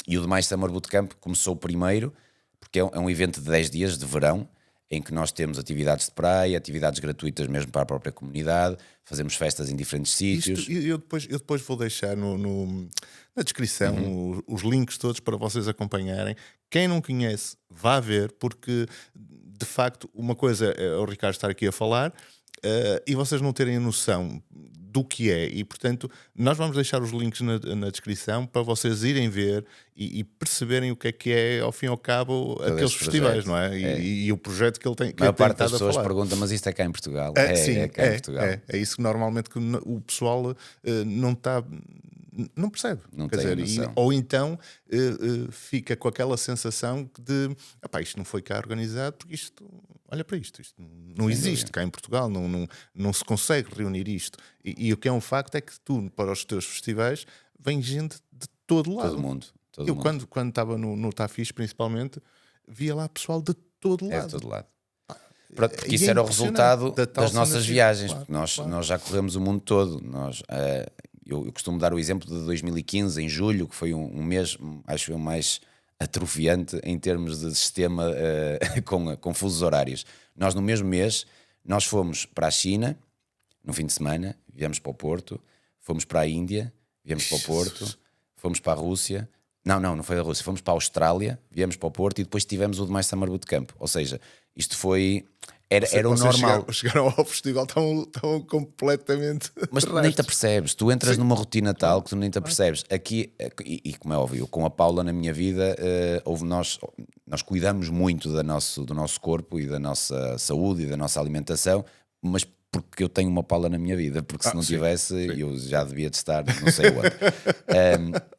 E o Demais Summer Bootcamp começou primeiro, porque é um evento de 10 dias de verão, em que nós temos atividades de praia, atividades gratuitas mesmo para a própria comunidade, fazemos festas em diferentes sítios. Eu depois vou deixar na descrição os links todos para vocês acompanharem. Quem não conhece, vá ver, porque de facto uma coisa é o Ricardo estar aqui a falar e vocês não terem a noção do que é, e portanto nós vamos deixar os links na descrição para vocês irem ver e perceberem o que é ao fim e ao cabo todo aqueles festivais, não é? E o projeto que ele tem. A maior parte das pessoas pergunta, mas isto é cá em Portugal? Sim, cá em Portugal. É isso que normalmente o pessoal não percebe. Não tem noção. Ou então fica com aquela sensação de isto não foi cá organizado, porque isto, olha para isto não existe cá em Portugal, não se consegue reunir isto. E o que é um facto é que tu, para os teus festivais, vem gente de todo lado. Todo mundo. Quando estava no Tá Fixe, principalmente, via lá pessoal de todo lado. De todo lado. Porque isso era o resultado das nossas viagens, porque nós já corremos o mundo todo. Eu costumo dar o exemplo de 2015, em julho, que foi um mês, acho eu, mais atrofiante em termos de sistema com fusos horários. Nós, no mesmo mês, nós fomos para a China, no fim de semana, viemos para o Porto, fomos para a Índia, viemos para o Porto, fomos para a Rússia... Não foi da Rússia, fomos para a Austrália, viemos para o Porto e depois tivemos o Demais Summer Bootcamp. Ou seja, isto foi... Era o normal. Chegaram ao festival, estavam completamente... Mas tu nem te apercebes, tu entras numa rotina tal que tu nem te apercebes. Aqui, e como é óbvio, com a Paula na minha vida, nós cuidamos muito do nosso corpo e da nossa saúde e da nossa alimentação, mas porque eu tenho uma Paula na minha vida, porque se não tivesse eu já devia de estar não sei onde.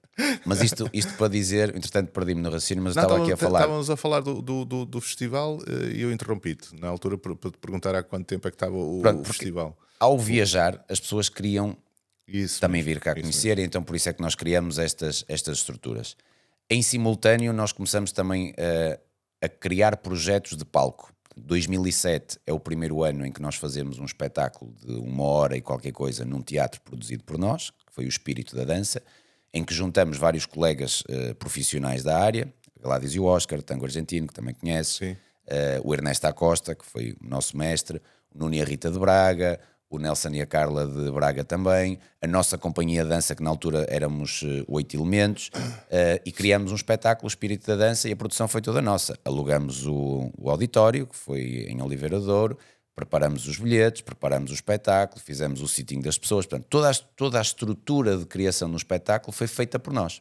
Mas isto para dizer, entretanto perdi-me no raciocínio, mas estava aqui a falar. Estávamos a falar do festival e eu interrompi-te na altura para te perguntar há quanto tempo é que estava o festival. Ao viajar, as pessoas queriam também vir cá conhecer, e então por isso é que nós criamos estas estruturas. Em simultâneo, nós começamos também a criar projetos de palco. 2007 é o primeiro ano em que nós fazemos um espetáculo de 1 hora e qualquer coisa num teatro produzido por nós, que foi o Espírito da Dança, em que juntamos vários colegas profissionais da área, Gladys e o Oscar, tango argentino, que também conheces, o Ernesto Acosta, que foi o nosso mestre, o Nuno e a Rita de Braga, o Nelson e a Carla de Braga também, a nossa companhia de dança, que na altura éramos 8 elementos, e criamos um espetáculo, o Espírito da Dança, e a produção foi toda nossa. Alugamos o auditório, que foi em Oliveira de Douro, preparamos os bilhetes, preparamos o espetáculo, fizemos o sitting das pessoas. Portanto, toda a estrutura de criação do espetáculo foi feita por nós.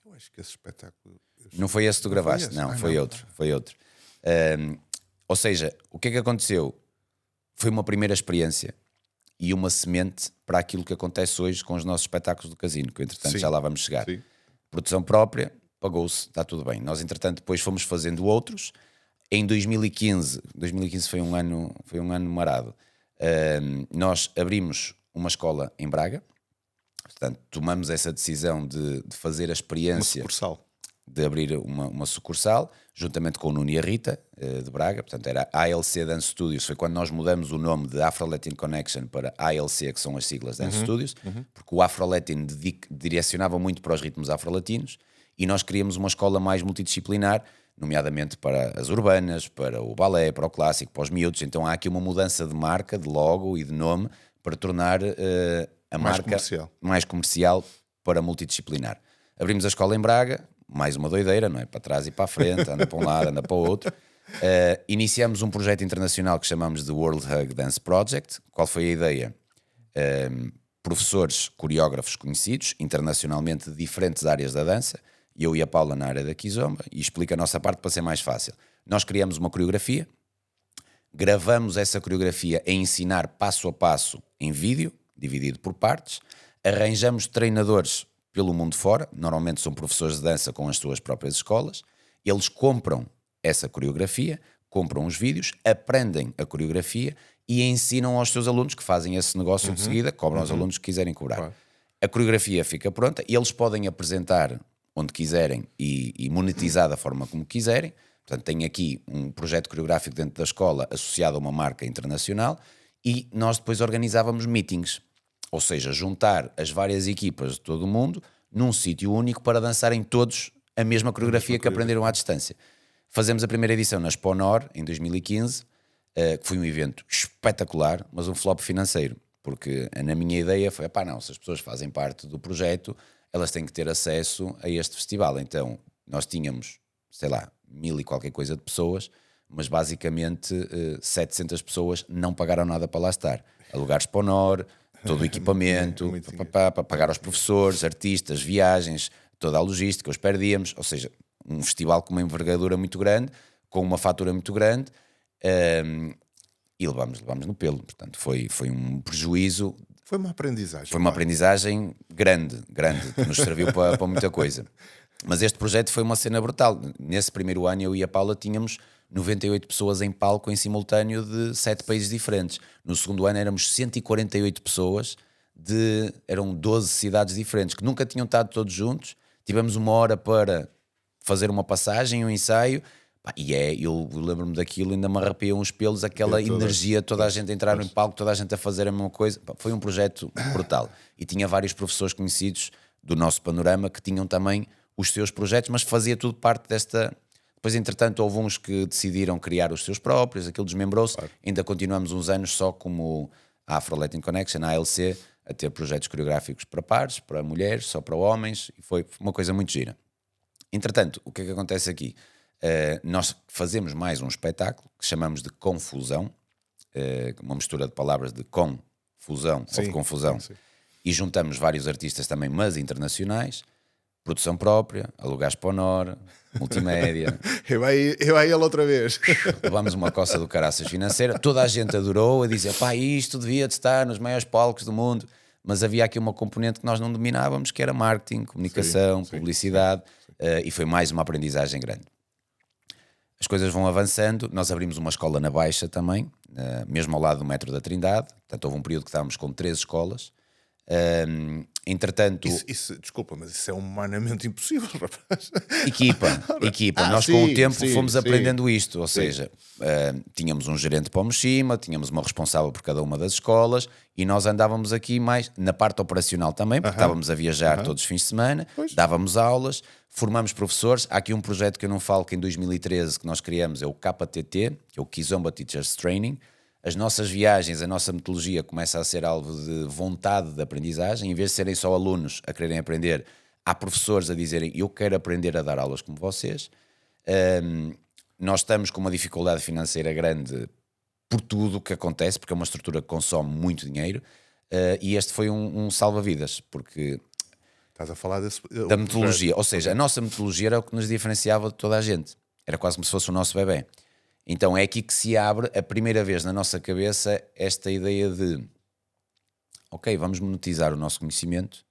Eu acho que esse espetáculo... Não foi esse que tu gravaste? Não, foi outro. Ou seja, o que é que aconteceu? Foi uma primeira experiência e uma semente para aquilo que acontece hoje com os nossos espetáculos do Casino, que entretanto já lá vamos chegar. Sim. Produção própria, pagou-se, está tudo bem. Nós entretanto depois fomos fazendo outros. Em 2015 foi um ano marado, nós abrimos uma escola em Braga, portanto tomamos essa decisão de fazer a experiência... Uma sucursal. De abrir uma sucursal, juntamente com o Nuno e a Rita, de Braga, portanto era ALC Dance Studios, foi quando nós mudamos o nome de Afro Latin Connection para ALC, que são as siglas Dance Studios, porque o Afro Latin direcionava muito para os ritmos afro-latinos, e nós queríamos uma escola mais multidisciplinar, nomeadamente para as urbanas, para o balé, para o clássico, para os miúdos. Então há aqui uma mudança de marca, de logo e de nome para tornar a marca mais comercial para multidisciplinar. Abrimos a escola em Braga, mais uma doideira, não é? Para trás e para a frente, anda para um lado, anda para o outro. Iniciamos um projeto internacional que chamamos de World Hug Dance Project. Qual foi a ideia? Professores, coreógrafos conhecidos, internacionalmente de diferentes áreas da dança, eu e a Paula na área da Kizomba, e explico a nossa parte para ser mais fácil. Nós criamos uma coreografia, gravamos essa coreografia a ensinar passo a passo em vídeo, dividido por partes, arranjamos treinadores pelo mundo fora, normalmente são professores de dança com as suas próprias escolas, eles compram essa coreografia, compram os vídeos, aprendem a coreografia e ensinam aos seus alunos que fazem esse negócio de seguida, cobram aos alunos que quiserem cobrar. Claro. A coreografia fica pronta e eles podem apresentar onde quiserem e monetizar da forma como quiserem. Portanto, tem aqui um projeto coreográfico dentro da escola associado a uma marca internacional e nós depois organizávamos meetings, ou seja, juntar as várias equipas de todo o mundo num sítio único para dançarem todos a mesma coreografia que aprenderam à distância. Fazemos a primeira edição na Expo Nor, em 2015, que foi um evento espetacular, mas um flop financeiro, porque na minha ideia foi, não, se as pessoas fazem parte do projeto, elas têm que ter acesso a este festival. Então, nós tínhamos, 1000 e qualquer coisa de pessoas, mas basicamente 700 pessoas não pagaram nada para lá estar. Alugar Expo Nor, todo o equipamento, para pagar aos professores, artistas, viagens, toda a logística, os perdíamos, ou seja, um festival com uma envergadura muito grande, com uma fatura muito grande, e levámos no pelo. Portanto, foi um prejuízo. Foi uma aprendizagem. Foi uma aprendizagem grande, que nos serviu para muita coisa. Mas este projeto foi uma cena brutal. Nesse primeiro ano, eu e a Paula tínhamos 98 pessoas em palco em simultâneo de 7 países diferentes. No segundo ano éramos 148 pessoas, eram 12 cidades diferentes, que nunca tinham estado todos juntos. Tivemos 1 hora para fazer uma passagem, um ensaio, e eu lembro-me daquilo, ainda me arrepiam os pelos, aquela energia, toda a gente a entrar no palco, toda a gente a fazer a mesma coisa. Foi um projeto brutal. E tinha vários professores conhecidos do nosso panorama que tinham também os seus projetos, mas fazia tudo parte desta... Depois, entretanto, houve uns que decidiram criar os seus próprios, aquilo desmembrou-se. Claro. Ainda continuamos uns anos só como a Afro Latin Connection, a ALC, a ter projetos coreográficos para pares, para mulheres, só para homens, e foi uma coisa muito gira. Entretanto, o que é que acontece aqui? Nós fazemos mais um espetáculo que chamamos de Confusão, uma mistura de palavras de confusão ou de confusão, e juntamos vários artistas também, mas internacionais, produção própria, alugar Expo Nor, multimédia. eu aí ele outra vez. Levámos uma coça do caraças financeira, toda a gente adorou, a dizer, isto devia de estar nos maiores palcos do mundo, mas havia aqui uma componente que nós não dominávamos, que era marketing, comunicação, publicidade, e foi mais uma aprendizagem grande. As coisas vão avançando, nós abrimos uma escola na Baixa também, mesmo ao lado do Metro da Trindade, portanto houve um período que estávamos com 13 escolas. Entretanto, desculpa, mas isso é humanamente impossível, rapaz. Equipa. Nós com o tempo fomos aprendendo isto, ou seja, tínhamos um gerente para o Moshima, tínhamos uma responsável por cada uma das escolas e nós andávamos aqui mais na parte operacional também, porque estávamos a viajar todos os fins de semana, dávamos aulas, formamos professores. Há aqui um projeto que eu não falo, que em 2013 que nós criamos é o KTT, que é o Kizomba Teachers Training. As nossas viagens, a nossa metodologia começa a ser alvo de vontade de aprendizagem. Em vez de serem só alunos a quererem aprender, há professores a dizerem eu quero aprender a dar aulas como vocês. Nós estamos com uma dificuldade financeira grande por tudo o que acontece, porque é uma estrutura que consome muito dinheiro, e este foi um salva-vidas, porque... Estás a falar da metodologia, ou seja, a nossa metodologia era o que nos diferenciava de toda a gente. Era quase como se fosse o nosso bebê. Então é aqui que se abre a primeira vez na nossa cabeça esta ideia de vamos monetizar o nosso conhecimento,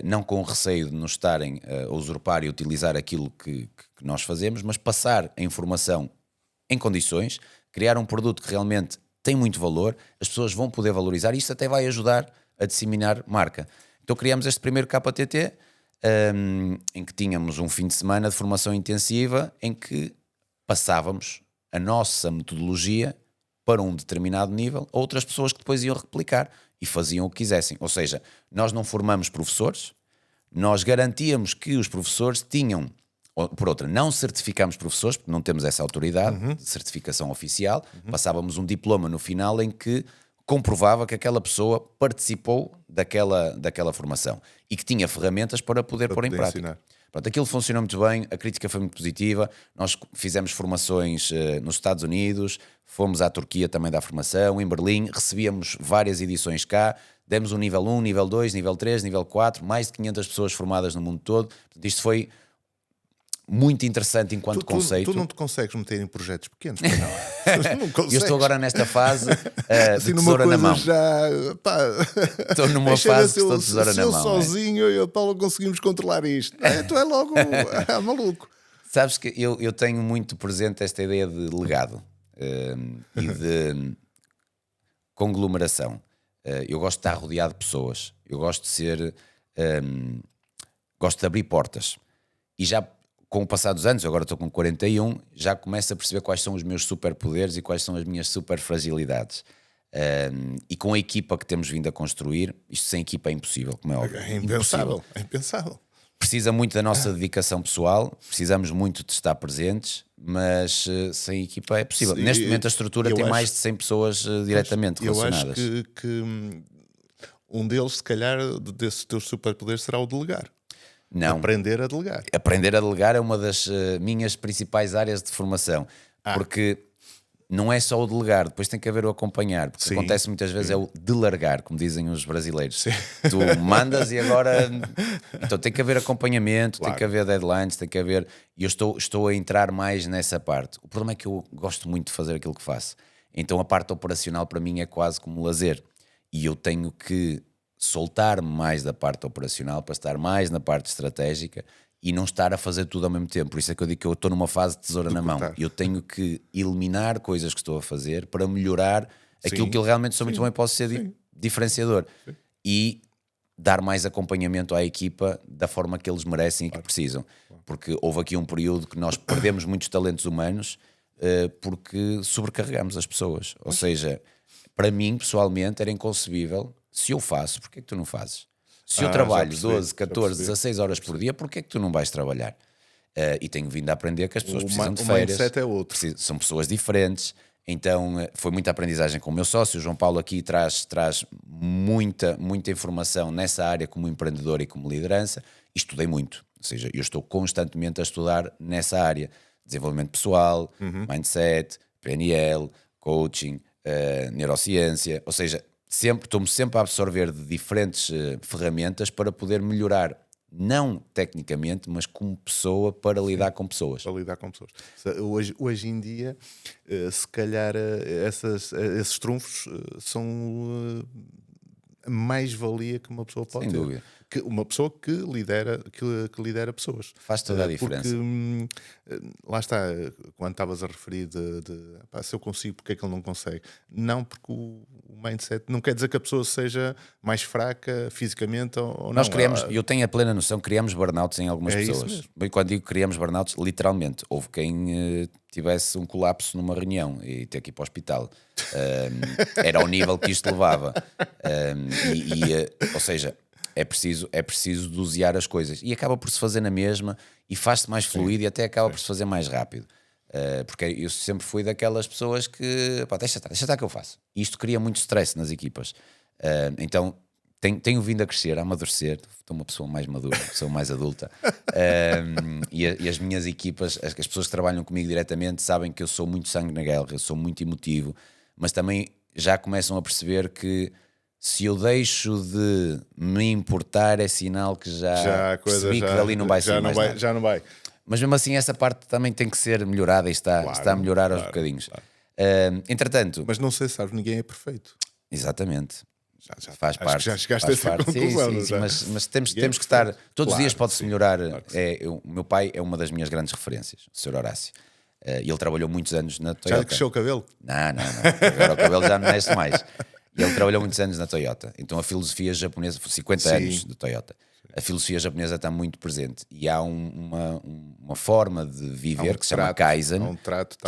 não com receio de nos estarem a usurpar e utilizar aquilo que nós fazemos, mas passar a informação em condições, criar um produto que realmente tem muito valor, as pessoas vão poder valorizar e isto até vai ajudar a disseminar marca. Então criamos este primeiro KTT, em que tínhamos um fim de semana de formação intensiva em que passávamos a nossa metodologia para um determinado nível a outras pessoas que depois iam replicar e faziam o que quisessem. Ou seja, nós não formamos professores, nós garantíamos que os professores tinham, por outra, não certificámos professores, porque não temos essa autoridade de certificação oficial, passávamos um diploma no final em que comprovava que aquela pessoa participou daquela formação e que tinha ferramentas para poder pôr em prática. Ensinar. Pronto, aquilo funcionou muito bem, a crítica foi muito positiva, nós fizemos formações nos Estados Unidos, fomos à Turquia também dar formação, em Berlim, recebíamos várias edições cá, demos um nível 1, nível 2, nível 3, nível 4, mais de 500 pessoas formadas no mundo todo. Portanto, isto foi muito interessante enquanto conceito. Tu não te consegues meter em projetos pequenos, não? Não Eu estou agora nesta fase assim, de tesoura na mão. Estou numa fase que estou de tesoura na mão. Se eu sozinho e o Paulo conseguimos controlar isto. Tu é logo maluco. Sabes que eu tenho muito presente esta ideia de legado e de conglomeração. Eu gosto de estar rodeado de pessoas. Eu gosto de ser... gosto de abrir portas. E já com o passar dos anos, agora estou com 41, já começo a perceber quais são os meus superpoderes e quais são as minhas super fragilidades. E com a equipa que temos vindo a construir, isto sem equipa é impossível, como é óbvio. É impensável. É impensável. Precisa muito da nossa dedicação pessoal, precisamos muito de estar presentes, mas sem equipa é possível. Neste momento a estrutura tem mais de 100 pessoas diretamente relacionadas. Eu acho que um deles, se calhar, desses teus superpoderes será o delegar. Não. Aprender a delegar. Aprender a delegar é uma das minhas principais áreas de formação, porque não é só o delegar, depois tem que haver o acompanhar, porque acontece muitas vezes é o delargar, como dizem os brasileiros. Sim. Tu mandas e agora... Então tem que haver acompanhamento, tem que haver deadlines, tem que haver... E eu estou a entrar mais nessa parte. O problema é que eu gosto muito de fazer aquilo que faço. Então a parte operacional para mim é quase como lazer. E eu tenho que soltar-me mais da parte operacional para estar mais na parte estratégica e não estar a fazer tudo ao mesmo tempo. Por isso é que eu digo que eu estou numa fase de tesoura na mão. Eu tenho que eliminar coisas que estou a fazer para melhorar aquilo que eu realmente sou muito bom e posso ser diferenciador. E dar mais acompanhamento à equipa da forma que eles merecem e que precisam. Porque houve aqui um período que nós perdemos muitos talentos humanos porque sobrecarregamos as pessoas. Ou seja, para mim, pessoalmente, era inconcebível. Se eu faço, porquê é que tu não fazes? Se eu trabalho 12, 14, 16 horas por dia, porquê é que tu não vais trabalhar? E tenho vindo a aprender que as pessoas precisam de férias. O mindset é outro. São pessoas diferentes. Então foi muita aprendizagem com o meu sócio. O João Paulo aqui traz muita informação nessa área como empreendedor e como liderança. E estudei muito. Ou seja, eu estou constantemente a estudar nessa área. Desenvolvimento pessoal, mindset, PNL, coaching, neurociência. Ou seja... Estou-me sempre a absorver de diferentes ferramentas para poder melhorar, não tecnicamente, mas como pessoa para lidar com pessoas. Para lidar com pessoas. Hoje em dia, se calhar, esses trunfos são a mais-valia que uma pessoa pode ter. Sem dúvida. Uma pessoa que lidera pessoas. Faz toda a diferença. Porque, lá está, quando estavas a referir se eu consigo, porque é que ele não consegue? Não, porque o mindset não quer dizer que a pessoa seja mais fraca fisicamente ou Nós não. criamos, eu tenho a plena noção, criamos burnouts em algumas pessoas. Isso mesmo. Bem, quando digo criamos burnouts, literalmente, houve quem tivesse um colapso numa reunião e ter que ir para o hospital. Era ao nível que isto levava. Ou seja, é preciso dosear as coisas e acaba por se fazer na mesma e faz-se mais fluido e até acaba por se fazer mais rápido. Porque eu sempre fui daquelas pessoas que deixa estar que eu faço. E isto cria muito stress nas equipas. Então tenho vindo a crescer, a amadurecer. Estou uma pessoa mais madura, uma pessoa mais adulta. E as minhas equipas, as pessoas que trabalham comigo diretamente, sabem que eu sou muito sangue na guerra, eu sou muito emotivo, mas também já começam a perceber que se eu deixo de me importar é sinal que já percebi que dali não vai ser mais nada. Já não vai. Mas mesmo assim essa parte também tem que ser melhorada e está a melhorar aos bocadinhos. Claro. Entretanto... Mas não sei, sabes, ninguém é perfeito. Exatamente. Já faz parte. Já chegaste a essa conclusão. Sim, mas temos que estar... Todos os dias pode-se melhorar. O meu pai é uma das minhas grandes referências, o Sr. Horácio. E ele trabalhou muitos anos na Toyota. Já lhe cresceu o cabelo? Não. Agora o cabelo já não mexe mais. E ele trabalhou muitos anos na Toyota. Então a filosofia japonesa, 50 anos de Toyota, a filosofia japonesa está muito presente. E há uma forma de viver que se chama Kaizen,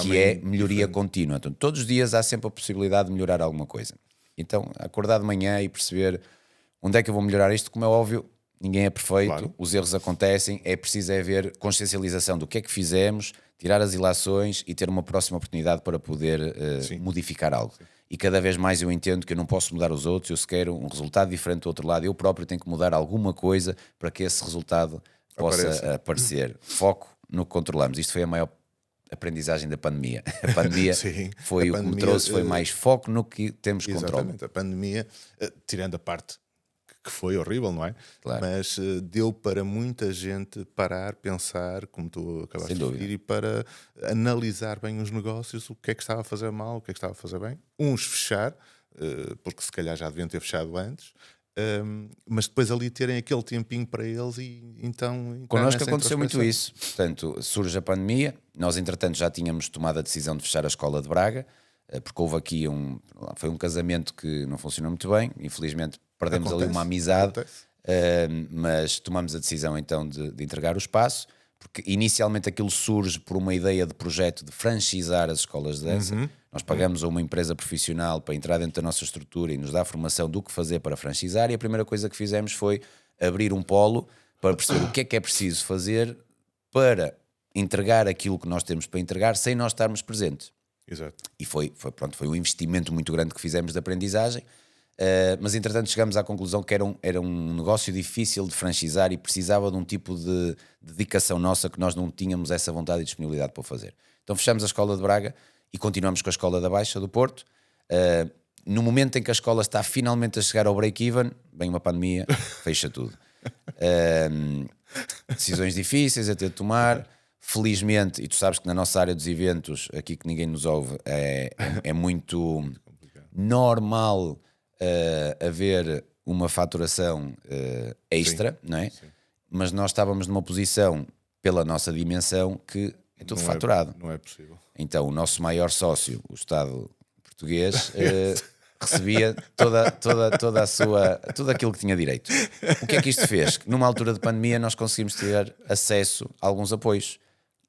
que é melhoria contínua. Então todos os dias há sempre a possibilidade de melhorar alguma coisa. Então acordar de manhã e perceber onde é que eu vou melhorar isto, como é óbvio, ninguém é perfeito, os erros acontecem, é preciso haver consciencialização do que é que fizemos, tirar as ilações e ter uma próxima oportunidade para poder modificar algo. Sim. E cada vez mais eu entendo que eu não posso mudar os outros, eu se quero um resultado diferente do outro lado, eu próprio tenho que mudar alguma coisa para que esse resultado possa aparecer. Foco no que controlamos. Isto foi a maior aprendizagem da pandemia. A pandemia foi o que me trouxe, foi mais foco no que temos controle. Exatamente, a pandemia, tirando a parte que foi horrível, não é? Claro. Mas deu para muita gente parar, pensar, como tu acabaste de dizer, e para analisar bem os negócios, o que é que estava a fazer mal, o que é que estava a fazer bem. Uns fechar, porque se calhar já deviam ter fechado antes, mas depois ali terem aquele tempinho para eles e então... Connosco aconteceu muito isso. Portanto, surge a pandemia, nós entretanto já tínhamos tomado a decisão de fechar a escola de Braga, porque houve aqui foi um casamento que não funcionou muito bem, infelizmente perdemos ali uma amizade, mas tomamos a decisão então de entregar o espaço, porque inicialmente aquilo surge por uma ideia de projeto de franchisar as escolas de dança. Nós pagamos a uma empresa profissional para entrar dentro da nossa estrutura e nos dar a formação do que fazer para franchisar, e a primeira coisa que fizemos foi abrir um polo para perceber o que é preciso fazer para entregar aquilo que nós temos para entregar sem nós estarmos presentes. Exato. E foi um investimento muito grande que fizemos de aprendizagem, mas entretanto chegamos à conclusão que era um negócio difícil de franchisar e precisava de um tipo de dedicação nossa que nós não tínhamos essa vontade e disponibilidade para fazer. Então fechamos a Escola de Braga e continuamos com a Escola da Baixa do Porto. No momento em que a escola está finalmente a chegar ao break-even, vem uma pandemia, fecha tudo. Decisões difíceis a ter de tomar. Felizmente, e tu sabes que na nossa área dos eventos, aqui que ninguém nos ouve, é muito normal haver uma faturação extra, sim, não é? Sim. Mas nós estávamos numa posição, pela nossa dimensão, que é tudo faturado. Não é possível. Então, o nosso maior sócio, o Estado português, recebia tudo aquilo que tinha direito. O que é que isto fez? Numa altura de pandemia nós conseguimos ter acesso a alguns apoios,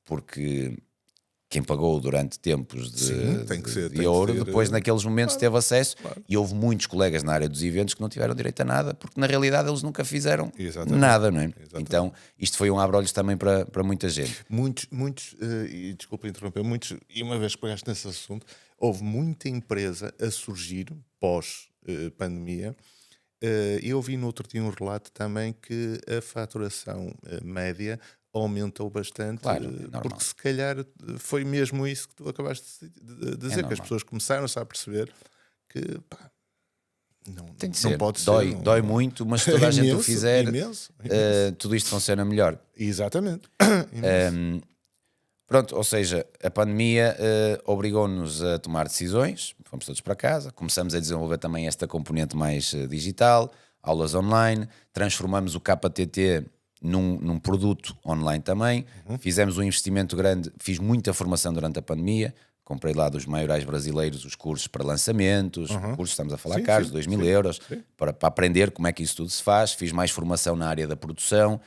porque quem pagou durante tempos de ouro, depois naqueles momentos teve acesso, e houve muitos colegas na área dos eventos que não tiveram direito a nada, porque na realidade eles nunca fizeram nada, não é? Exatamente. Então isto foi um abre-olhos também para muita gente. Muitos, e desculpa interromper, e uma vez que pegaste nesse assunto, houve muita empresa a surgir pós-pandemia. Eu vi no outro dia um relato também que a faturação média aumentou bastante, claro, porque se calhar foi mesmo isso que tu acabaste de dizer, que as pessoas começaram-se a perceber que tem de não ser. Pode dói, ser. Dói muito, mas se toda a gente o fizer, imenso. Tudo isto funciona melhor. Exatamente. Pronto, ou seja, a pandemia obrigou-nos a tomar decisões, fomos todos para casa, começamos a desenvolver também esta componente mais digital, aulas online, transformamos o KTT num produto online também, fizemos um investimento grande, fiz muita formação durante a pandemia, comprei lá dos maiorais brasileiros os cursos para lançamentos, cursos, estamos a falar caros, 2.000 euros, para aprender como é que isso tudo se faz, fiz mais formação na área da produção,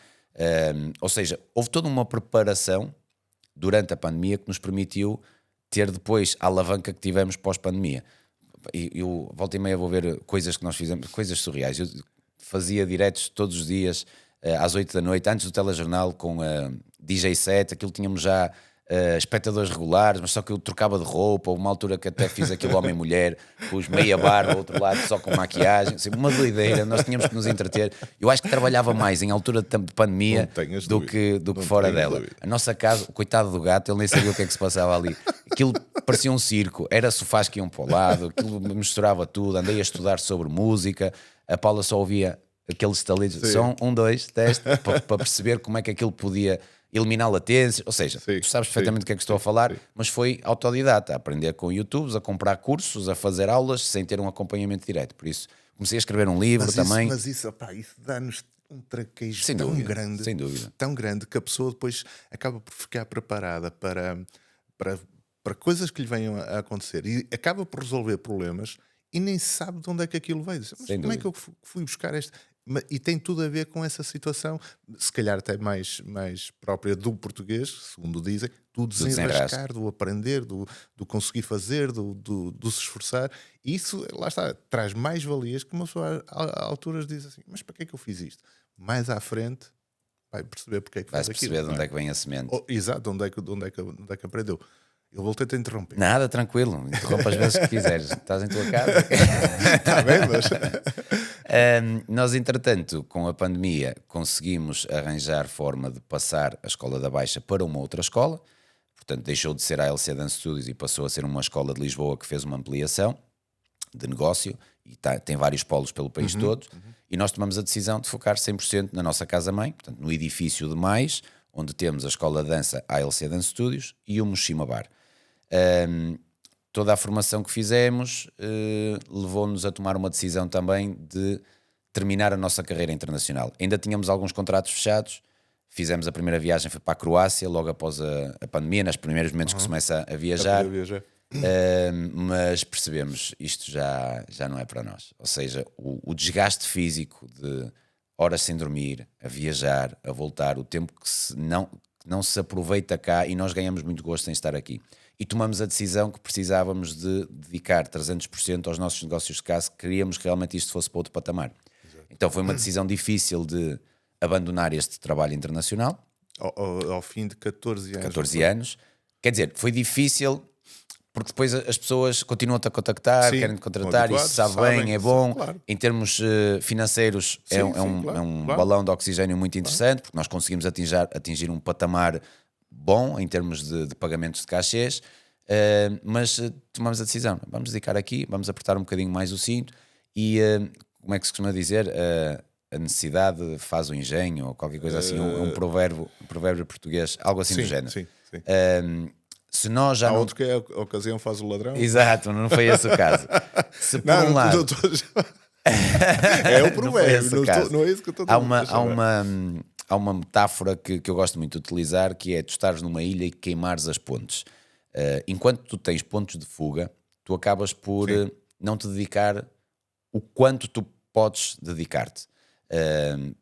ou seja, houve toda uma preparação durante a pandemia que nos permitiu ter depois a alavanca que tivemos pós-pandemia. Eu volta e meia vou ver coisas que nós fizemos, coisas surreais. Eu fazia diretos todos os dias, às 8 da noite, antes do telejornal, com DJ set, aquilo tínhamos já espectadores regulares, mas só que eu trocava de roupa, houve uma altura que até fiz aquilo homem-mulher, pus meia barba ao outro lado só com maquiagem, assim, uma doideira, nós tínhamos que nos entreter. Eu acho que trabalhava mais em altura de pandemia do que fora dela. Dúvida. A nossa casa, o coitado do gato, ele nem sabia o que é que se passava ali. Aquilo parecia um circo, era sofás que iam para o lado, aquilo misturava tudo, andei a estudar sobre música, a Paula só ouvia aqueles estalidos, som, 1, 2, teste, para perceber como é que aquilo podia eliminar latências, ou seja, tu sabes perfeitamente o que é que estou a falar, mas foi autodidata, a aprender com YouTubes, a comprar cursos, a fazer aulas, sem ter um acompanhamento direto. Por isso, comecei a escrever um livro também. Mas isso dá-nos um traquejo grande, sem dúvida, tão grande, que a pessoa depois acaba por ficar preparada para coisas que lhe venham a acontecer e acaba por resolver problemas e nem sabe de onde é que aquilo veio. Mas como é que eu fui buscar este... E tem tudo a ver com essa situação, se calhar até mais própria do português, segundo dizem, do desenrascar, do aprender, do conseguir fazer, do se esforçar. E isso, lá está, traz mais valias que uma pessoa a alturas diz assim, mas para que é que eu fiz isto? Mais à frente vai perceber porque é que faz aquilo. Vai perceber de onde é que vem a semente. Exato, onde é que aprendeu. Eu voltei-te a interromper. Nada, tranquilo, interrompa as vezes que quiseres. Estás em tua casa. Está bem, mas... nós, entretanto, com a pandemia, conseguimos arranjar forma de passar a Escola da Baixa para uma outra escola. Portanto, deixou de ser a ALC Dance Studios e passou a ser uma escola de Lisboa que fez uma ampliação. de negócio e tem vários polos pelo país todo, e nós tomamos a decisão de focar 100% na nossa casa-mãe, portanto, no edifício de mais, onde temos a escola de dança ALC Dance Studios e o Moshima Bar. Toda a formação que fizemos levou-nos a tomar uma decisão também de terminar a nossa carreira internacional. Ainda tínhamos alguns contratos fechados, fizemos a primeira viagem, foi para a Croácia, logo após a pandemia, nos primeiros momentos que se começa a viajar. Mas percebemos, isto já não é para nós. Ou seja, o desgaste físico de horas sem dormir, a viajar, a voltar, o tempo que não se aproveita cá, e nós ganhamos muito gosto em estar aqui. E tomamos a decisão que precisávamos de dedicar 300% aos nossos negócios de casa, queríamos que realmente isto fosse para outro patamar. Exato. Então foi uma decisão difícil de abandonar este trabalho internacional. Ao fim de 14 anos. 14 anos. Quer dizer, foi difícil porque depois as pessoas continuam-te a contactar, sim, querem-te contratar, isso sabem bem, é bom. Sim, claro. Em termos financeiros, sim, é um balão de oxigênio muito interessante, porque nós conseguimos atingir um patamar bom em termos de pagamentos de cachês, mas tomamos a decisão, vamos dedicar aqui, vamos apertar um bocadinho mais o cinto e, como é que se costuma dizer, a necessidade faz o engenho, ou qualquer coisa assim, um provérbio português, algo assim do género. Sim. Se nós já há outro que é a ocasião faz o ladrão. Exato, não foi esse o caso. Se por um lado... é o provérbio, não é isso que eu estou a dizer. Há uma metáfora que eu gosto muito de utilizar, que é tu estares numa ilha e queimares as pontes. Enquanto tu tens pontos de fuga, tu acabas por não te dedicar o quanto tu podes dedicar-te.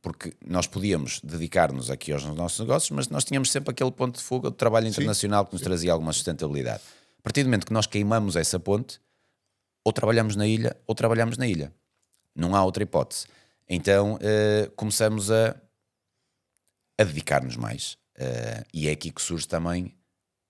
Porque nós podíamos dedicar-nos aqui aos nossos negócios, mas nós tínhamos sempre aquele ponto de fuga do trabalho internacional que nos trazia alguma sustentabilidade. A partir do momento que nós queimamos essa ponte, ou trabalhamos na ilha, ou trabalhamos na ilha. Não há outra hipótese. Então começamos a dedicar-nos mais. E é aqui que surge também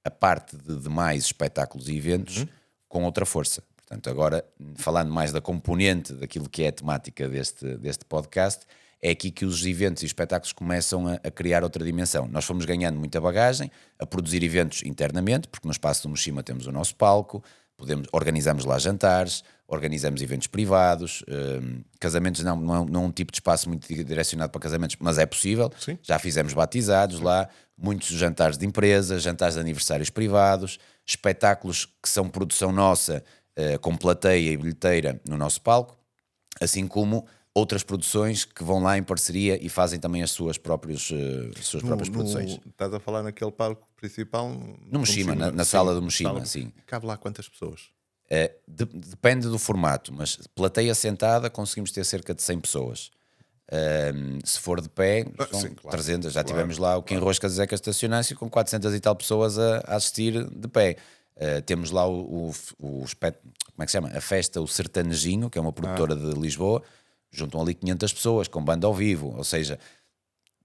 a parte de mais espetáculos e eventos com outra força. Portanto, agora, falando mais da componente daquilo que é a temática deste podcast, é aqui que os eventos e os espetáculos começam a criar outra dimensão. Nós fomos ganhando muita bagagem, a produzir eventos internamente, porque no espaço do Moshima temos o nosso palco, organizamos lá jantares, organizamos eventos privados, casamentos não é um tipo de espaço muito direcionado para casamentos, mas é possível. Sim. Já fizemos batizados lá, muitos jantares de empresas, jantares de aniversários privados, espetáculos que são produção nossa, com plateia e bilheteira no nosso palco, assim como outras produções que vão lá em parceria e fazem também as suas próprias produções. Estás a falar naquele palco principal? No Moshima, na sala do Moshima, sim. Cabe lá quantas pessoas? Depende do formato, mas plateia sentada conseguimos ter cerca de 100 pessoas. Se for de pé, são 300. Já tivemos lá o que enrosca Zeca Estacionâncio com 400 e tal pessoas a assistir de pé. Temos lá como é que se chama? A festa, o Sertanejinho, que é uma produtora de Lisboa, juntam ali 500 pessoas com banda ao vivo, ou seja,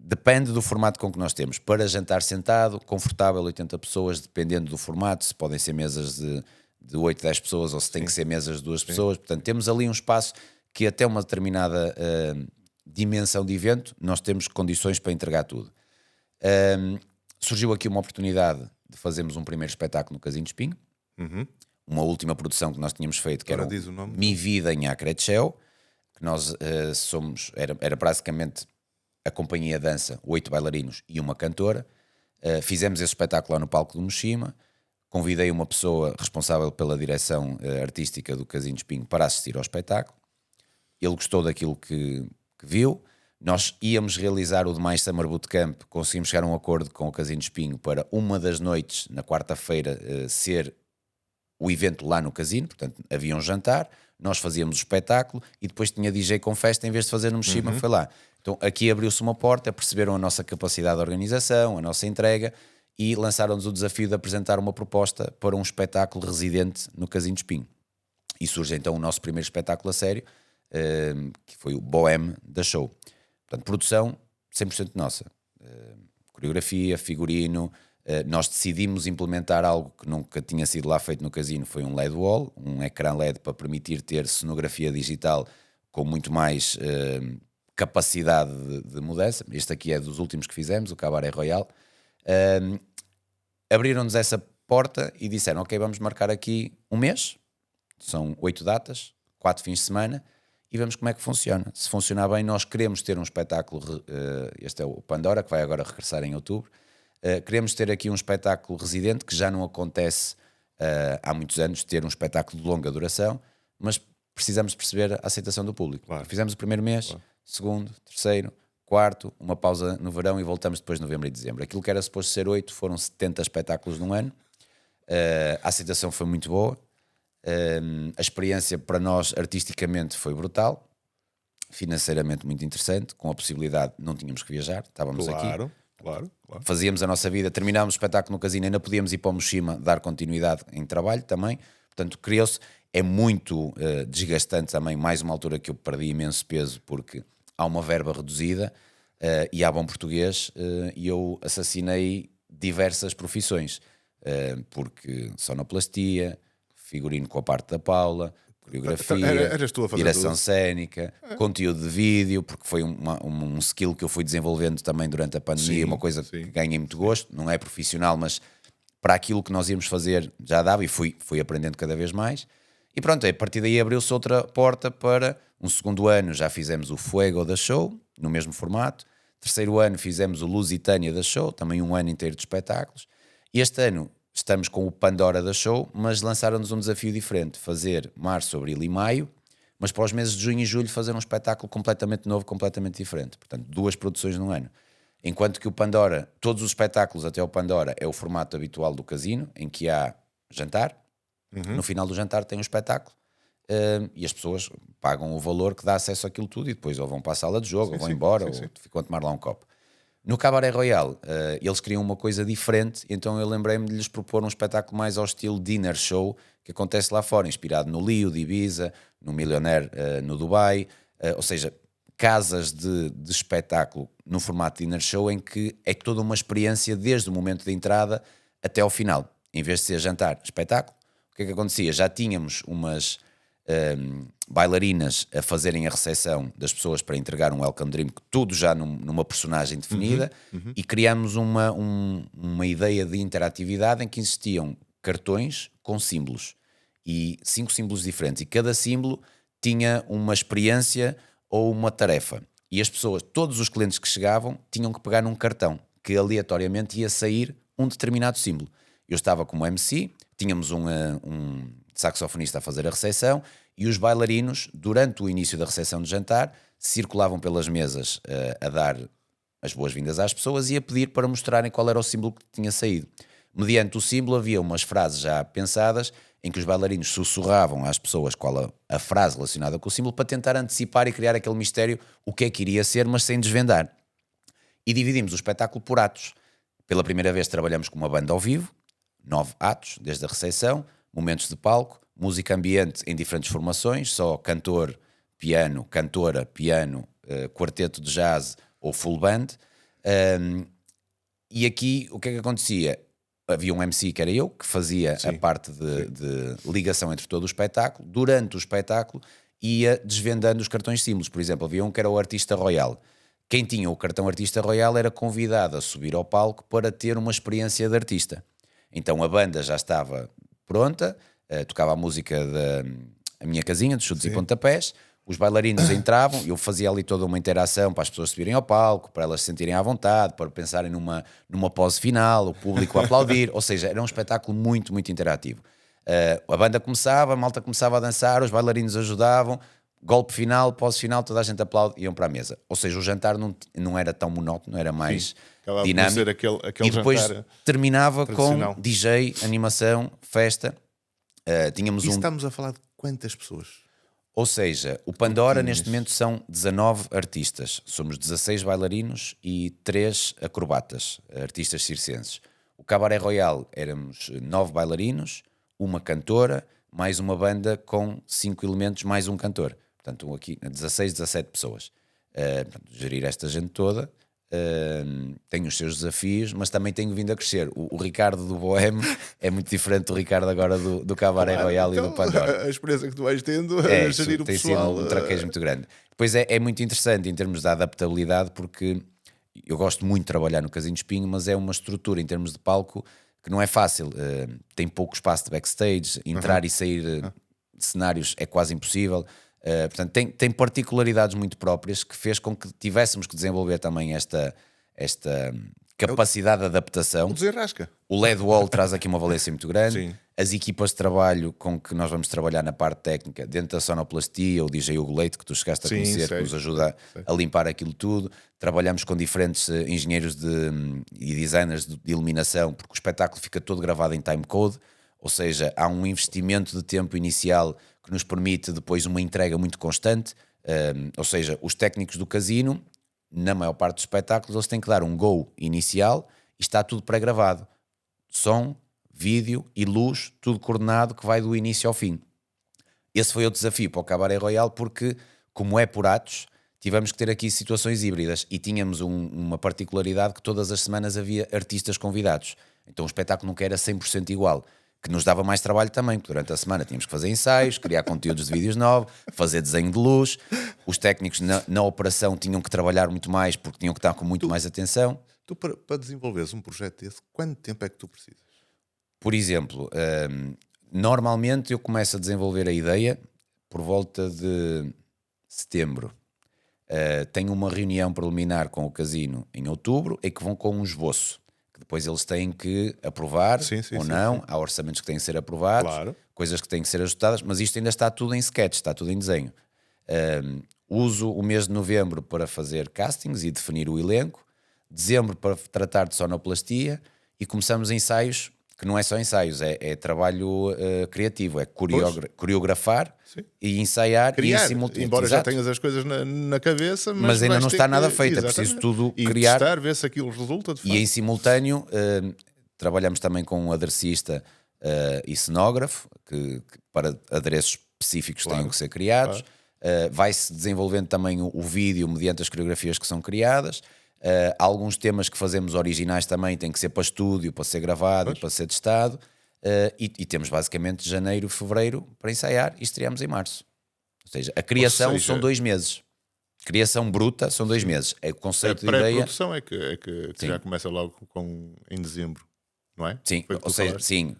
depende do formato com que nós temos. Para jantar sentado, confortável, 80 pessoas, dependendo do formato, se podem ser mesas de 8, 10 pessoas ou se tem que ser mesas de 2 pessoas, portanto temos ali um espaço que até uma determinada dimensão de evento, nós temos condições para entregar tudo. Surgiu aqui uma oportunidade de fazermos um primeiro espetáculo no Casino de Espinho, uma última produção que nós tínhamos feito, que era Mi Vida em Acretcheu, que nós era basicamente a companhia dança, 8 bailarinos e uma cantora. Fizemos esse espetáculo lá no palco do Moshima, convidei uma pessoa responsável pela direção artística do Casino de Espinho para assistir ao espetáculo. Ele gostou daquilo que viu. Nós íamos realizar o demais Summer Bootcamp, conseguimos chegar a um acordo com o Casino de Espinho para uma das noites, na quarta-feira, ser o evento lá no casino, portanto havia um jantar, nós fazíamos o espetáculo e depois tinha DJ com festa, em vez de fazer no Moshima, foi lá. Então aqui abriu-se uma porta, perceberam a nossa capacidade de organização, a nossa entrega e lançaram-nos o desafio de apresentar uma proposta para um espetáculo residente no Casino de Espinho. E surge então o nosso primeiro espetáculo a sério, que foi o Bohème da Show. Portanto, produção 100% nossa. Coreografia, figurino. Nós decidimos implementar algo que nunca tinha sido lá feito no casino, foi um LED wall, um ecrã LED para permitir ter cenografia digital com muito mais capacidade de mudança. Este aqui é dos últimos que fizemos, o Cabaret Royal. Abriram-nos essa porta e disseram, ok, vamos marcar aqui um mês, são 8 datas, 4 fins de semana e vemos como é que funciona. Se funcionar bem, nós queremos ter um espetáculo, este é o Pandora, que vai agora regressar em outubro. Queremos ter aqui um espetáculo residente, que já não acontece há muitos anos, ter um espetáculo de longa duração, mas precisamos perceber a aceitação do público. Claro. Fizemos o primeiro mês, segundo, terceiro, quarto, uma pausa no verão e voltamos depois de novembro e dezembro. Aquilo que era suposto ser 8 foram 70 espetáculos num ano. A aceitação foi muito boa. A experiência para nós artisticamente foi brutal, financeiramente muito interessante, com a possibilidade, não tínhamos que viajar, estávamos aqui. Claro. Fazíamos a nossa vida, terminámos o espetáculo no casino, ainda podíamos ir para o Moshima dar continuidade em trabalho também. Portanto, criou-se. É muito desgastante também, mais uma altura que eu perdi imenso peso, porque há uma verba reduzida e há bom português, e eu assassinei diversas profissões, porque sonoplastia, figurino com a parte da Paula, coreografia, eras tu a fazer direção tudo? Cénica, conteúdo de vídeo, porque foi um skill que eu fui desenvolvendo também durante a pandemia, uma coisa que ganhei muito gosto, não é profissional, mas para aquilo que nós íamos fazer já dava, e fui aprendendo cada vez mais. E pronto, a partir daí abriu-se outra porta para um segundo ano, já fizemos o Fuego da Show, no mesmo formato. Terceiro ano fizemos o Lusitânia da Show, também um ano inteiro de espetáculos. E este ano estamos com o Pandora da Show, mas lançaram-nos um desafio diferente, fazer março, abril e maio, mas para os meses de junho e julho fazer um espetáculo completamente novo, completamente diferente. Portanto, 2 produções num ano. Enquanto que o Pandora, todos os espetáculos até o Pandora é o formato habitual do casino, em que há jantar. No final do jantar tem um espetáculo e as pessoas pagam o valor que dá acesso àquilo tudo e depois ou vão para a sala de jogo, ou vão embora, ou ficam a tomar lá um copo. No Cabaré Royal, eles queriam uma coisa diferente, então eu lembrei-me de lhes propor um espetáculo mais ao estilo dinner show, que acontece lá fora, inspirado no Lio de Ibiza, no Millionaire no Dubai, ou seja, casas de espetáculo no formato dinner show, em que é toda uma experiência desde o momento da entrada até ao final. Em vez de ser jantar, espetáculo, o que é que acontecia? Já tínhamos umas bailarinas a fazerem a recepção das pessoas para entregar um welcome drink, tudo já numa personagem definida, e criámos uma ideia de interatividade em que existiam cartões com símbolos, e 5 símbolos diferentes, e cada símbolo tinha uma experiência ou uma tarefa, e as pessoas, todos os clientes que chegavam, tinham que pegar num cartão, que aleatoriamente ia sair um determinado símbolo. Eu estava como MC, tínhamos um saxofonista a fazer a recepção e os bailarinos, durante o início da recepção de jantar, circulavam pelas mesas a dar as boas-vindas às pessoas e a pedir para mostrarem qual era o símbolo que tinha saído. Mediante o símbolo havia umas frases já pensadas em que os bailarinos sussurravam às pessoas qual a frase relacionada com o símbolo para tentar antecipar e criar aquele mistério, o que é que iria ser, mas sem desvendar. E dividimos o espetáculo por atos. Pela primeira vez trabalhamos com uma banda ao vivo, 9 atos, desde a recepção, momentos de palco, música ambiente em diferentes formações, só cantor, piano, cantora, piano, quarteto de jazz ou full band. E aqui o que é que acontecia? Havia um MC que era eu, que fazia a parte de ligação entre todo o espetáculo. Durante o espetáculo ia desvendando os cartões símbolos. Por exemplo, havia um que era o Artista Royal. Quem tinha o cartão Artista Royal era convidado a subir ao palco para ter uma experiência de artista. Então a banda já estava pronta, tocava a música da Minha Casinha, de Chutes e Pontapés, os bailarinos entravam, eu fazia ali toda uma interação para as pessoas subirem ao palco, para elas se sentirem à vontade, para pensarem numa pose final, o público a aplaudir, ou seja, era um espetáculo muito, muito interativo. A banda começava, a malta começava a dançar, os bailarinos ajudavam, golpe final, pose final, toda a gente aplaude e iam para a mesa. Ou seja, o jantar não era tão monótono, era mais dinâmico. Aquele e depois terminava tradicional. com DJ, animação, festa. Tínhamos estamos a falar de quantas pessoas? Ou seja, o Pandora neste momento são 19 artistas. Somos 16 bailarinos e 3 acrobatas, artistas circenses. O Cabaré Royal éramos 9 bailarinos, uma cantora, mais uma banda com 5 elementos, mais um cantor. Portanto, aqui 16, 17 pessoas. Gerir esta gente toda tem os seus desafios, mas também tenho vindo a crescer. O Ricardo do Bohème é muito diferente do Ricardo agora do Cabaré Royal então, e do Pandora. A experiência que tu vais tendo a gerir o tem pessoal. sido um traquejo muito grande. Depois é muito interessante em termos de adaptabilidade, porque eu gosto muito de trabalhar no Casino Espinho, mas é uma estrutura em termos de palco que não é fácil. Tem pouco espaço de backstage, entrar e sair cenários é quase impossível. Portanto, tem particularidades muito próprias que fez com que tivéssemos que desenvolver também esta capacidade de adaptação. O desenrasca. O LED wall traz aqui uma valência muito grande. Sim. As equipas de trabalho com que nós vamos trabalhar na parte técnica, dentro da sonoplastia, o DJ Hugo Leite, que tu chegaste a conhecer, que nos ajuda a limpar aquilo tudo. Trabalhamos com diferentes engenheiros e designers de iluminação, porque o espetáculo fica todo gravado em timecode, ou seja, há um investimento de tempo inicial que nos permite depois uma entrega muito constante. Ou seja, os técnicos do casino, na maior parte dos espetáculos, eles têm que dar um go inicial e está tudo pré-gravado. Som, vídeo e luz, tudo coordenado, que vai do início ao fim. Esse foi o desafio para o Cabaré Royal, porque, como é por atos, tivemos que ter aqui situações híbridas e tínhamos uma particularidade que todas as semanas havia artistas convidados. Então o espetáculo nunca era 100% igual, que nos dava mais trabalho também, porque durante a semana tínhamos que fazer ensaios, criar conteúdos de vídeos novos, fazer desenho de luz. Os técnicos na operação tinham que trabalhar muito mais, porque tinham que estar com muito mais atenção. Tu, para desenvolveres um projeto desse, quanto tempo é que tu precisas? Por exemplo, normalmente eu começo a desenvolver a ideia por volta de setembro. Tenho uma reunião preliminar com o casino em outubro, em que vão com um esboço, que depois eles têm que aprovar ou não. Há orçamentos que têm que ser aprovados, coisas que têm que ser ajustadas, mas isto ainda está tudo em sketch, está tudo em desenho. Uso o mês de novembro para fazer castings e definir o elenco, dezembro para tratar de sonoplastia e começamos ensaios, que não é só ensaios, é trabalho criativo, é coreografar e ensaiar. Criar, e simultâneo. Embora já tenhas as coisas na cabeça, mas ainda não está nada feito, é preciso tudo criar. Testar, ver se aquilo resulta de facto. E em simultâneo trabalhamos também com um aderecista e cenógrafo, que para adereços específicos têm que ser criados. Vai-se desenvolvendo também o vídeo mediante as coreografias que são criadas. Alguns temas que fazemos originais também têm que ser para estúdio, para ser gravado e para ser testado. E temos basicamente janeiro, fevereiro para ensaiar e estreamos em março. Ou seja, a criação são 2 meses. Criação bruta são 2 meses. É o conceito de ideia. A pré-produção é que já começa logo em dezembro, não é? Sim, ou seja, sim.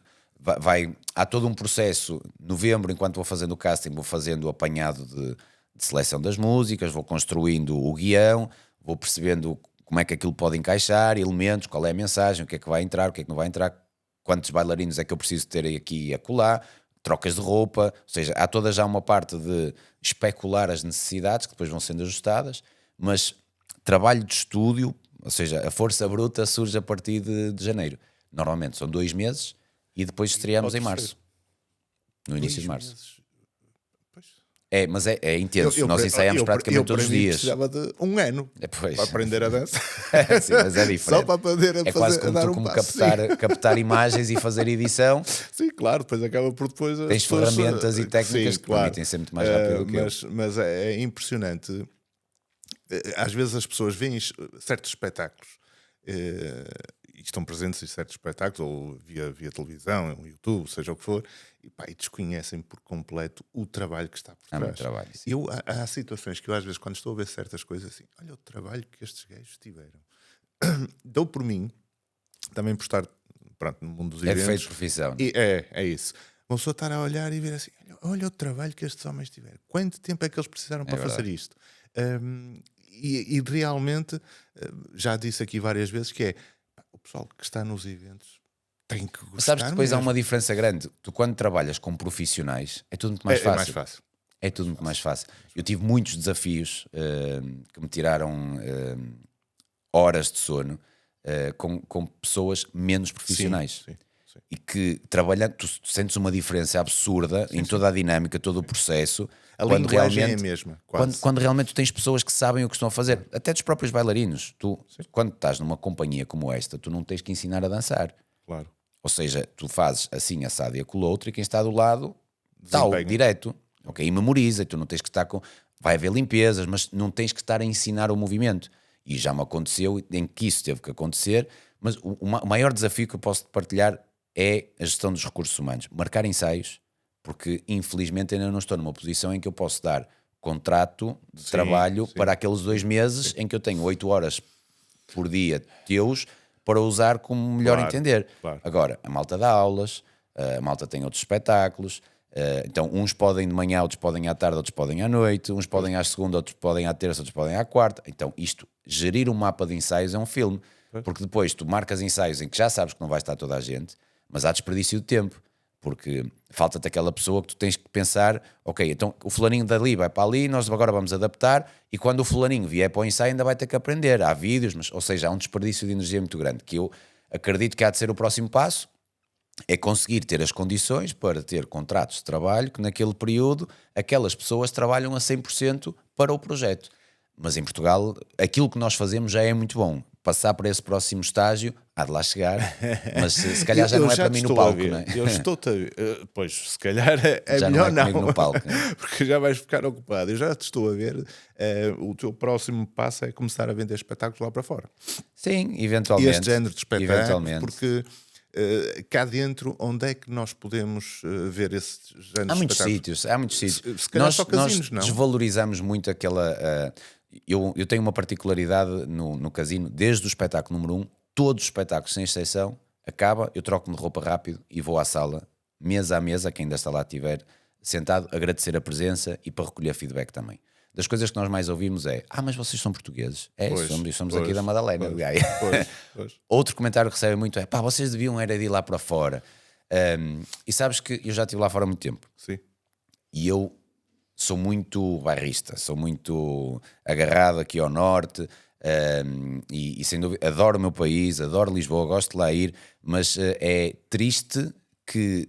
Há todo um processo. Novembro, enquanto vou fazendo o casting, vou fazendo o apanhado de seleção das músicas, vou construindo o guião, vou percebendo como é que aquilo pode encaixar, elementos, qual é a mensagem, o que é que vai entrar, o que é que não vai entrar, quantos bailarinos é que eu preciso ter aqui e acolá, trocas de roupa, ou seja, há toda já uma parte de especular as necessidades que depois vão sendo ajustadas, mas trabalho de estúdio, ou seja, a força bruta surge a partir de janeiro. Normalmente são 2 meses e depois estreamos em março. No início de março. Mas é intenso. Nós ensaiamos praticamente todos os dias. Eu precisava de 1 ano para aprender a dançar. Sim, mas é diferente. Só para poder é quase como captar imagens e fazer edição. Sim, claro, depois acaba por depois. Tens ferramentas e técnicas que permitem ser muito mais rápido que eu. Mas é impressionante. Às vezes as pessoas veem certos espetáculos e estão presentes em certos espetáculos, ou via televisão, no YouTube, seja o que for, e desconhecem por completo o trabalho que está por trás. Há muito trabalho, sim. Há situações que eu, às vezes, quando estou a ver certas coisas assim, olha o trabalho que estes gajos tiveram. Dou por mim, também por estar no mundo dos eventos. É feito profissão. É isso. Uma pessoa estar a olhar e ver assim, olha o trabalho que estes homens tiveram. Quanto tempo é que eles precisaram para fazer isto? E realmente, já disse aqui várias vezes, que é o pessoal que está nos eventos tem que gostar. Mas sabes que depois há uma diferença grande. Tu, quando trabalhas com profissionais, é tudo muito mais fácil. É mais fácil. É tudo muito mais fácil. Eu tive muitos desafios que me tiraram horas de sono com pessoas menos profissionais. Sim. E que trabalhando, tu sentes uma diferença absurda em toda a dinâmica, todo o processo. A linguagem é a mesma. Quando realmente tu tens pessoas que sabem o que estão a fazer, até dos próprios bailarinos. Quando estás numa companhia como esta, tu não tens que ensinar a dançar. Claro. Ou seja, tu fazes assim, assado e acolá outro, e quem está do lado tal, direto. Ok, e memoriza, e tu não tens que estar com. Vai haver limpezas, mas não tens que estar a ensinar o movimento. E já me aconteceu em que isso teve que acontecer, mas o maior desafio que eu posso partilhar é a gestão dos recursos humanos. Marcar ensaios, porque infelizmente ainda não estou numa posição em que eu posso dar contrato de trabalho para aqueles 2 meses em que eu tenho 8 horas por dia teus para usar como melhor entender. Claro. Agora, a malta dá aulas, a malta tem outros espetáculos, Então, uns podem de manhã, outros podem à tarde, outros podem à noite, uns podem à segunda, outros podem à terça, outros podem à quarta. Então, gerir um mapa de ensaios é um filme, porque depois tu marcas ensaios em que já sabes que não vai estar toda a gente, mas há desperdício de tempo, porque falta-te aquela pessoa que tu tens que pensar, ok, então o fulaninho dali vai para ali, nós agora vamos adaptar, e quando o fulaninho vier para o ensaio ainda vai ter que aprender. Há vídeos, ou seja, há um desperdício de energia muito grande, que eu acredito que há de ser o próximo passo, é conseguir ter as condições para ter contratos de trabalho que naquele período aquelas pessoas trabalham a 100% para o projeto. Mas em Portugal aquilo que nós fazemos já é muito bom. Passar para esse próximo estágio, há de lá chegar, mas se calhar já não é para mim no palco, não é? Eu estou-te a ver. Pois, se calhar é já melhor não é comigo no palco, porque já vais ficar ocupado. Eu já te estou a ver. O teu próximo passo é começar a vender espetáculos lá para fora. Sim, eventualmente. Este género de espetáculos, eventualmente. porque cá dentro, onde é que nós podemos ver esse género há de muitos espetáculos? sítios, há muitos sítios. Se calhar só casinos, nós não? desvalorizamos muito aquela... eu tenho uma particularidade no casino, desde o espetáculo número 1, todos os espetáculos, sem exceção, acaba, eu troco-me de roupa rápido e vou à sala, mesa a mesa, quem ainda está lá estiver, sentado, agradecer a presença e para recolher feedback também. Das coisas que nós mais ouvimos é: mas vocês são portugueses? Somos aqui da Madalena, de Gaia. Outro comentário que recebe muito é: vocês deviam era de ir lá para fora. E sabes que eu já estive lá fora há muito tempo. Sim. E eu sou muito bairrista, sou muito agarrado aqui ao norte, e sem dúvida adoro o meu país, adoro Lisboa, gosto de lá ir, mas é triste que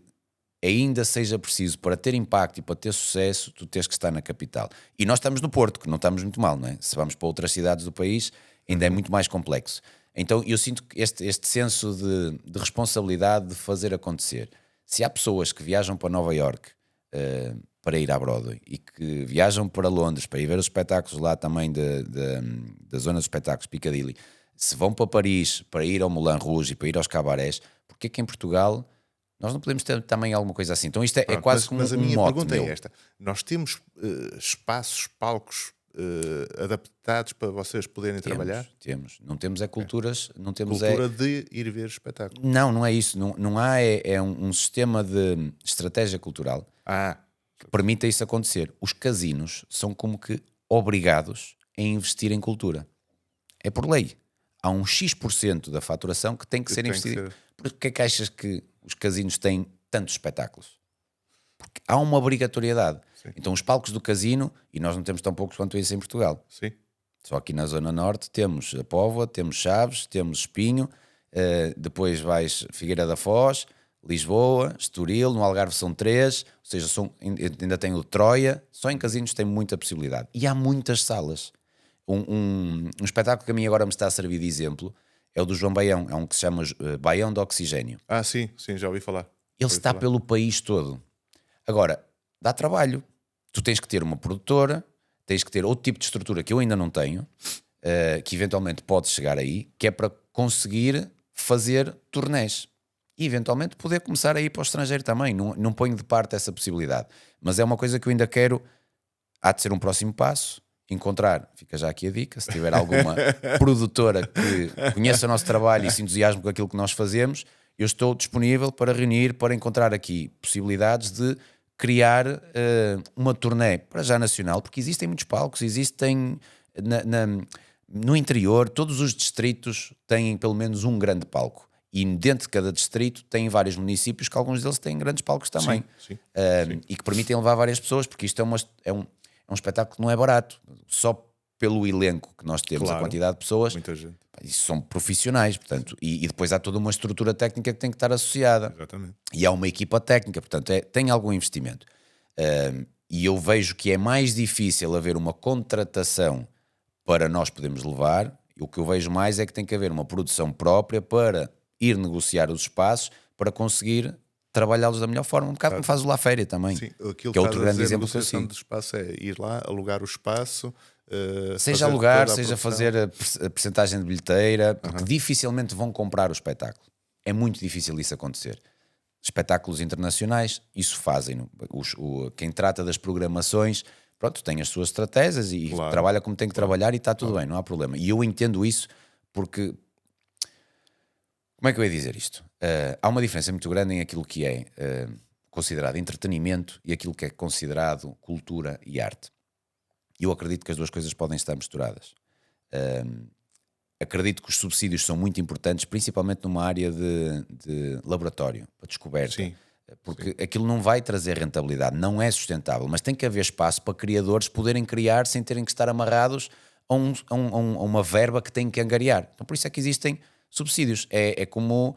ainda seja preciso, para ter impacto e para ter sucesso, tu tens que estar na capital. E nós estamos no Porto, que não estamos muito mal, não é? Se vamos para outras cidades do país, ainda é muito mais complexo. Então eu sinto que este senso de responsabilidade de fazer acontecer. Se há pessoas que viajam para Nova Iorque para ir à Broadway e que viajam para Londres para ir ver os espetáculos lá também da zona dos espetáculos Piccadilly, se vão para Paris para ir ao Moulin Rouge e para ir aos cabarés, porque é que em Portugal nós não podemos ter também alguma coisa assim? Então isto é quase como um mote. Mas a minha pergunta meu. é esta: nós temos espaços, palcos adaptados para vocês poderem trabalhar? Temos. Não temos culturas, não temos cultura de ir ver espetáculos. Não é isso. Não há um sistema de estratégia cultural que permita isso acontecer. Os casinos são como que obrigados a investir em cultura. É por lei. Há um X% da faturação que tem que ser investido. Porquê é que achas que os casinos têm tantos espetáculos? Porque há uma obrigatoriedade. Sim. Então os palcos do casino, e nós não temos tão poucos quanto isso em Portugal. Sim. Só aqui na Zona Norte temos a Póvoa, temos Chaves, temos Espinho, depois vais Figueira da Foz, Lisboa, Estoril, no Algarve são 3, ou seja, ainda tem o Troia. Só em casinos tem muita possibilidade. E há muitas salas. Um espetáculo que a mim agora me está a servir de exemplo é o do João Baião, é um que se chama Baião de Oxigênio. Sim, já ouvi falar. Ele está pelo país todo. Agora, dá trabalho. Tu tens que ter uma produtora, tens que ter outro tipo de estrutura que eu ainda não tenho, que eventualmente pode chegar aí, que é para conseguir fazer turnés. E eventualmente poder começar a ir para o estrangeiro também. Não ponho de parte essa possibilidade. Mas é uma coisa que eu ainda quero. Há de ser um próximo passo. Encontrar, fica já aqui a dica, se tiver alguma produtora que conheça o nosso trabalho e se entusiasme com aquilo que nós fazemos, eu estou disponível para reunir, para encontrar aqui possibilidades de criar uma turnê, para já nacional, porque existem muitos palcos, existem no interior, todos os distritos têm pelo menos um grande palco. E dentro de cada distrito tem vários municípios que alguns deles têm grandes palcos também. Sim. E que permitem levar várias pessoas, porque isto é um espetáculo que não é barato. Só pelo elenco que nós temos, claro, a quantidade de pessoas, muita gente. Isso são profissionais, portanto, e depois há toda uma estrutura técnica que tem que estar associada. Exatamente. E há uma equipa técnica, portanto, tem algum investimento. E eu vejo que é mais difícil haver uma contratação para nós podermos levar. O que eu vejo mais é que tem que haver uma produção própria para ir negociar os espaços, para conseguir trabalhá-los da melhor forma, um bocado como faz o La Féria também. Sim, aquilo que é outro grande exemplo que eu sigo. De espaço é ir lá, alugar o espaço, seja alugar, seja fazer a percentagem de bilheteira, porque dificilmente vão comprar o espetáculo. É muito difícil isso acontecer. Espetáculos internacionais, isso fazem. Quem trata das programações, pronto, tem as suas estratégias e claro, trabalha como tem que trabalhar e está tudo bem, não há problema. E eu entendo isso porque... Como é que eu ia dizer isto? Há uma diferença muito grande em aquilo que é considerado entretenimento e aquilo que é considerado cultura e arte. E eu acredito que as duas coisas podem estar misturadas. Acredito que os subsídios são muito importantes, principalmente numa área de laboratório, para descoberta. Sim. Porque aquilo não vai trazer rentabilidade, não é sustentável, mas tem que haver espaço para criadores poderem criar sem terem que estar amarrados a uma verba que têm que angariar. Então por isso é que existem subsídios. É como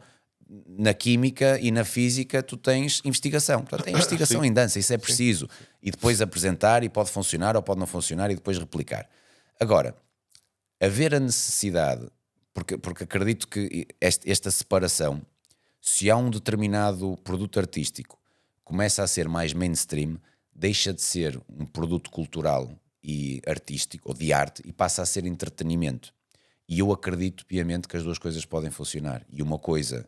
na química e na física tu tens investigação. Portanto, tem investigação em dança, isso é preciso. Sim. E depois apresentar, e pode funcionar ou pode não funcionar, e depois replicar. Agora, haver a necessidade, porque acredito que esta separação, se há um determinado produto artístico começa a ser mais mainstream, deixa de ser um produto cultural e artístico, ou de arte, e passa a ser entretenimento. E eu acredito piamente que as duas coisas podem funcionar. E uma coisa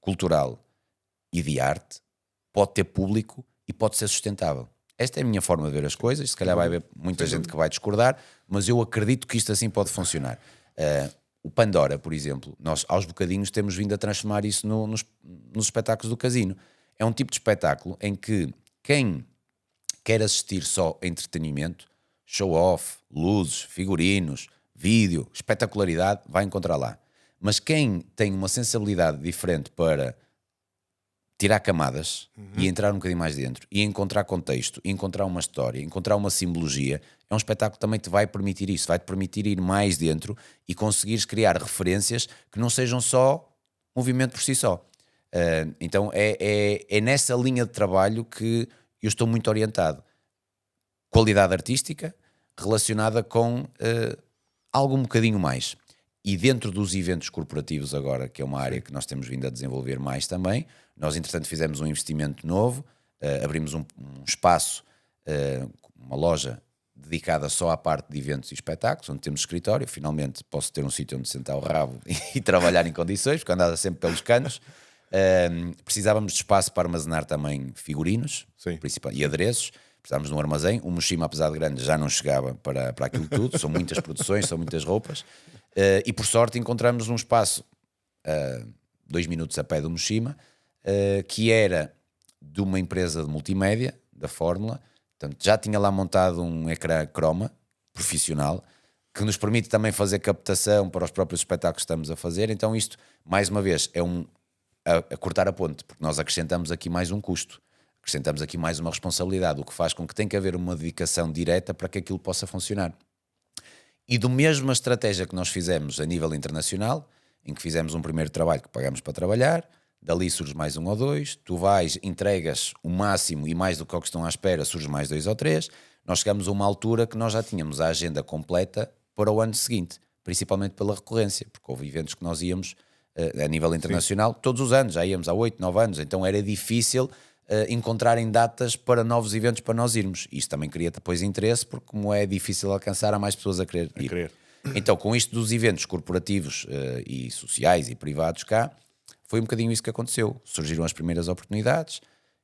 cultural e de arte pode ter público e pode ser sustentável. Esta é a minha forma de ver as coisas. Se calhar vai haver muita gente que vai discordar, mas eu acredito que isto assim pode funcionar. O Pandora, por exemplo, nós aos bocadinhos temos vindo a transformar isso nos espetáculos do casino. É um tipo de espetáculo em que quem quer assistir só a entretenimento, show-off, luzes, figurinos, vídeo, espetacularidade, vai encontrar lá. Mas quem tem uma sensibilidade diferente para tirar camadas e entrar um bocadinho mais dentro, e encontrar contexto, e encontrar uma história, encontrar uma simbologia, é um espetáculo que também te vai permitir isso, vai-te permitir ir mais dentro e conseguires criar referências que não sejam só movimento por si só. Então é nessa linha de trabalho que eu estou muito orientado. Qualidade artística relacionada com algo um bocadinho mais. E dentro dos eventos corporativos agora, que é uma área que nós temos vindo a desenvolver mais também, nós entretanto fizemos um investimento novo, abrimos um espaço, uma loja dedicada só à parte de eventos e espetáculos, onde temos escritório. Finalmente posso ter um sítio onde sentar o rabo e trabalhar em condições, porque andava sempre pelos canos. Precisávamos de espaço para armazenar também figurinos e adereços. Precisávamos de um armazém. O Moshima, apesar de grande, já não chegava para aquilo tudo. São muitas produções, são muitas roupas. E por sorte encontramos um espaço 2 minutos a pé do Moshima, que era de uma empresa de multimédia, da Fórmula. Portanto, já tinha lá montado um ecrã croma profissional, que nos permite também fazer captação para os próprios espetáculos que estamos a fazer. Então isto, mais uma vez, é a cortar a ponte, porque nós acrescentamos aqui mais um custo, acrescentamos aqui mais uma responsabilidade, o que faz com que tenha que haver uma dedicação direta para que aquilo possa funcionar. E do mesmo a estratégia que nós fizemos a nível internacional, em que fizemos um primeiro trabalho que pagamos para trabalhar, dali surge mais 1 ou 2, tu vais, entregas o máximo e mais do que estão à espera, surge mais 2 ou 3, nós chegamos a uma altura que nós já tínhamos a agenda completa para o ano seguinte, principalmente pela recorrência, porque houve eventos que nós íamos a nível internacional todos os anos, já íamos há 8, 9 anos, então era difícil encontrarem datas para novos eventos para nós irmos. Isto também cria depois interesse, porque como é difícil alcançar, há mais pessoas a querer ir. Então, com isto dos eventos corporativos e sociais e privados cá, foi um bocadinho isso que aconteceu. Surgiram as primeiras oportunidades,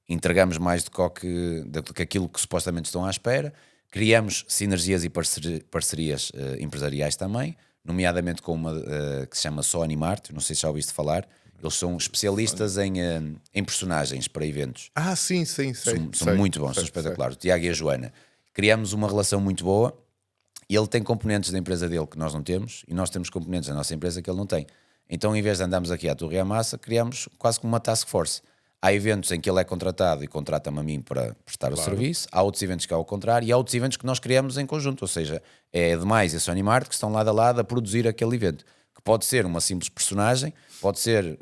entregamos mais do que aquilo que supostamente estão à espera, criamos sinergias e parcerias empresariais também, nomeadamente com uma que se chama Só Animarte, não sei se já ouviste falar. Eles são especialistas em personagens para eventos. Sim, sei. São muito bons, são espetaculares. O Tiago e a Joana. Criamos uma relação muito boa e ele tem componentes da empresa dele que nós não temos e nós temos componentes da nossa empresa que ele não tem. Então, em vez de andarmos aqui à Torre e à Massa, criamos quase como uma task force. Há eventos em que ele é contratado e contrata-me a mim para prestar o serviço. Há outros eventos que é ao contrário e há outros eventos que nós criamos em conjunto. Ou seja, é demais e a Sony Mart que estão lado a lado a produzir aquele evento. Que pode ser uma simples personagem, pode ser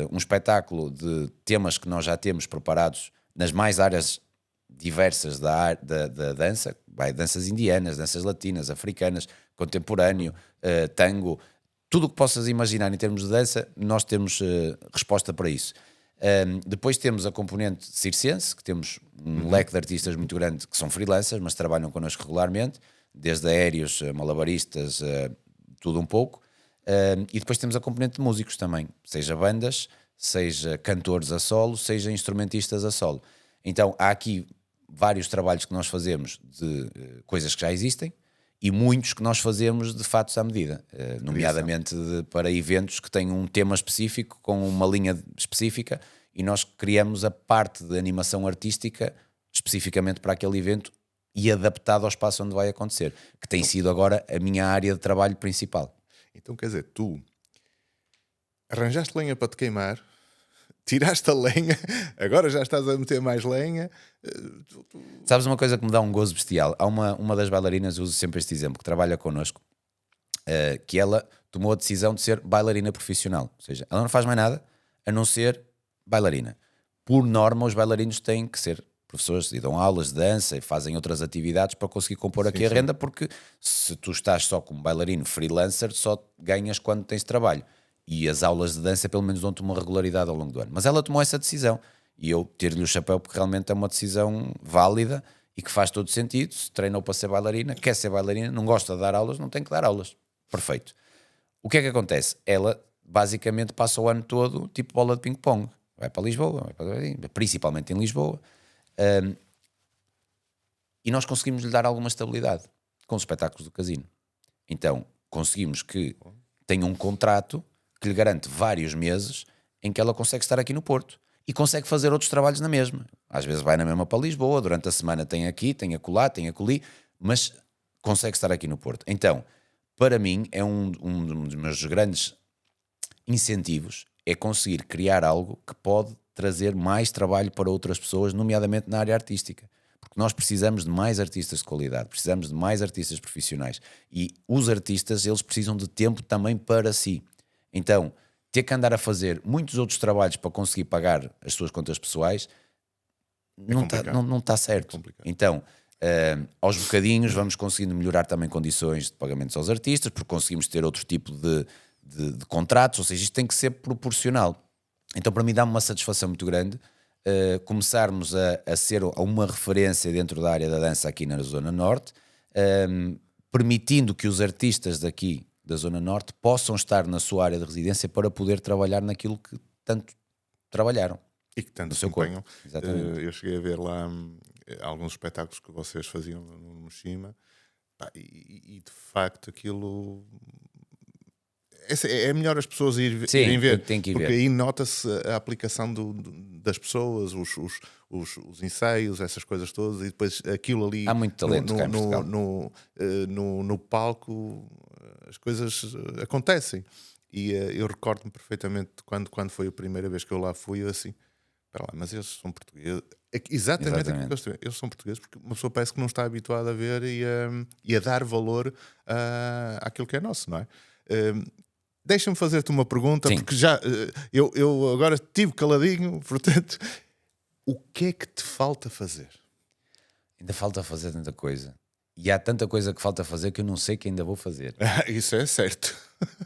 um espetáculo de temas que nós já temos preparados nas mais áreas diversas da dança, danças indianas, danças latinas, africanas, contemporâneo, tango, tudo o que possas imaginar em termos de dança, nós temos resposta para isso. Depois temos a componente circense, que temos um leque de artistas muito grande que são freelancers, mas trabalham connosco regularmente, desde aéreos, malabaristas, tudo um pouco. E depois temos a componente de músicos também, seja bandas, seja cantores a solo, seja instrumentistas a solo. Então há aqui vários trabalhos que nós fazemos de coisas que já existem e muitos que nós fazemos de fatos à medida, nomeadamente para eventos que têm um tema específico, com uma linha específica, e nós criamos a parte de animação artística especificamente para aquele evento e adaptado ao espaço onde vai acontecer, que tem sido agora a minha área de trabalho principal. Então quer dizer, tu arranjaste lenha para te queimar, tiraste a lenha, agora já estás a meter mais lenha. Sabes uma coisa que me dá um gozo bestial? Há uma das bailarinas, eu uso sempre este exemplo, que trabalha connosco, que ela tomou a decisão de ser bailarina profissional. Ou seja, ela não faz mais nada a não ser bailarina. Por norma, os bailarinos têm que ser professores e dão aulas de dança e fazem outras atividades para conseguir compor aqui a renda, porque se tu estás só como bailarino freelancer, só ganhas quando tens trabalho. E as aulas de dança pelo menos dão-te uma regularidade ao longo do ano. Mas ela tomou essa decisão e eu tiro-lhe o chapéu porque realmente é uma decisão válida e que faz todo sentido. Se treinou para ser bailarina, quer ser bailarina, não gosta de dar aulas, não tem que dar aulas. Perfeito. O que é que acontece? Ela basicamente passa o ano todo tipo bola de ping-pong. Vai para Lisboa, principalmente em Lisboa. E nós conseguimos lhe dar alguma estabilidade com os espetáculos do casino. Então conseguimos que tenha um contrato que lhe garante vários meses em que ela consegue estar aqui no Porto e consegue fazer outros trabalhos na mesma. Às vezes vai na mesma para Lisboa, durante a semana tem aqui, tem acolá, tem acolhi, mas consegue estar aqui no Porto. Então, para mim, é um dos meus grandes incentivos é conseguir criar algo que pode trazer mais trabalho para outras pessoas, nomeadamente na área artística. Porque nós precisamos de mais artistas de qualidade, precisamos de mais artistas profissionais. E os artistas, eles precisam de tempo também para si. Então, ter que andar a fazer muitos outros trabalhos para conseguir pagar as suas contas pessoais não está certo. Então, aos bocadinhos vamos conseguindo melhorar também condições de pagamentos aos artistas, porque conseguimos ter outro tipo de contratos, ou seja, isto tem que ser proporcional. Então para mim dá-me uma satisfação muito grande começarmos a ser uma referência dentro da área da dança aqui na Zona Norte, permitindo que os artistas daqui da Zona Norte possam estar na sua área de residência para poder trabalhar naquilo que tanto trabalharam. E que tanto se empenham. Eu cheguei a ver lá alguns espetáculos que vocês faziam no Mushima, e de facto aquilo... É melhor as pessoas irem ver, tem que ir porque ver. aí nota-se a aplicação das pessoas, os ensaios, essas coisas todas, e depois aquilo ali há muito talento cá em Portugal. No palco as coisas acontecem. E eu recordo-me perfeitamente quando foi a primeira vez que eu lá fui, eu assim, espera lá, mas eles são portugueses. Exatamente. Aquilo que eles são portugueses, porque uma pessoa parece que não está habituada a ver e a dar valor àquilo que é nosso, não é? Deixa-me fazer-te uma pergunta, porque já eu agora estive caladinho, portanto, o que é que te falta fazer? Ainda falta fazer tanta coisa. E há tanta coisa que falta fazer que eu não sei que ainda vou fazer. Isso é certo.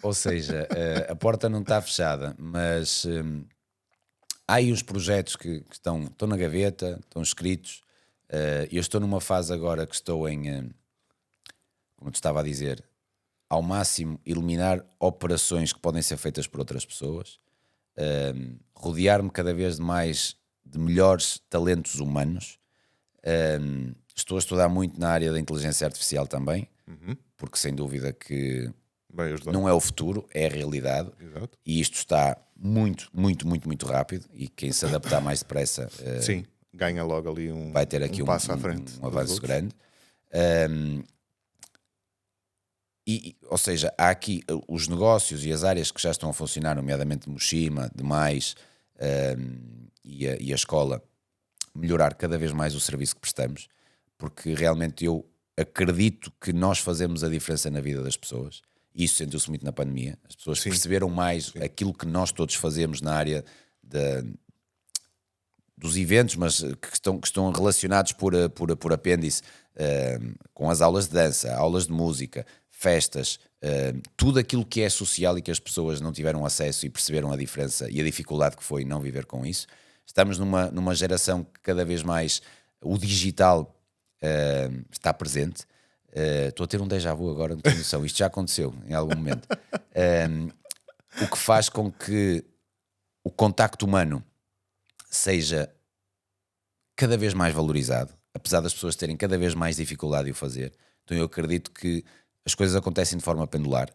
Ou seja, a porta não está fechada, mas há aí uns projetos que estão na gaveta, estão escritos. Eu estou numa fase agora que estou em, como te estava a dizer, ao máximo eliminar operações que podem ser feitas por outras pessoas, rodear-me cada vez mais de melhores talentos humanos. Estou a estudar muito na área da inteligência artificial também, porque sem dúvida que não é o futuro, é a realidade. Exato. E isto está muito, muito, muito, muito rápido, e quem se adaptar mais depressa sim, ganha logo ali vai ter aqui passo à frente, um avanço grande. Ou seja, há aqui os negócios e as áreas que já estão a funcionar, nomeadamente Mushima, demais, e a escola, melhorar cada vez mais o serviço que prestamos, porque realmente eu acredito que nós fazemos a diferença na vida das pessoas, e isso sentiu-se muito na pandemia. As pessoas perceberam mais aquilo que nós todos fazemos na área dos eventos, mas que estão relacionados por apêndice, com as aulas de dança, aulas de música, festas, tudo aquilo que é social e que as pessoas não tiveram acesso e perceberam a diferença e a dificuldade que foi não viver com isso. Estamos numa geração que cada vez mais o digital está presente. Estou a ter um déjà vu agora, não tenho noção. Isto já aconteceu em algum momento. O que faz com que o contacto humano seja cada vez mais valorizado, apesar das pessoas terem cada vez mais dificuldade de o fazer. Então eu acredito que as coisas acontecem de forma pendular,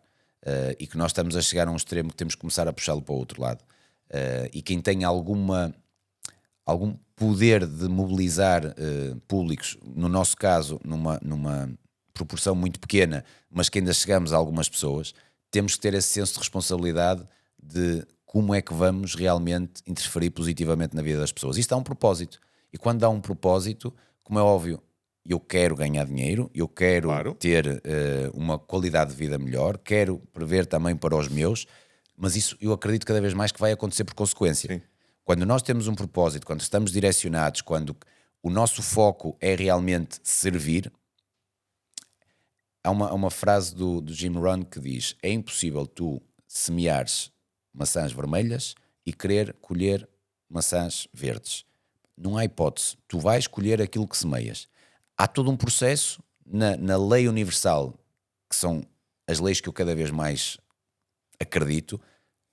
e que nós estamos a chegar a um extremo que temos que começar a puxá-lo para o outro lado. E quem tem alguma algum poder de mobilizar públicos, no nosso caso, numa proporção muito pequena, mas que ainda chegamos a algumas pessoas, temos que ter esse senso de responsabilidade de como é que vamos realmente interferir positivamente na vida das pessoas. Isto dá um propósito. E quando dá um propósito, como é óbvio, eu quero ganhar dinheiro, eu quero ter uma qualidade de vida melhor, quero prever também para os meus, mas isso eu acredito cada vez mais que vai acontecer por consequência. Sim. Quando nós temos um propósito, quando estamos direcionados, quando o nosso foco é realmente servir, há uma frase do Jim Rohn que diz: é impossível tu semeares maçãs vermelhas e querer colher maçãs verdes. Não há hipótese. Tu vais colher aquilo que semeias. Há todo um processo na lei universal, que são as leis que eu cada vez mais acredito,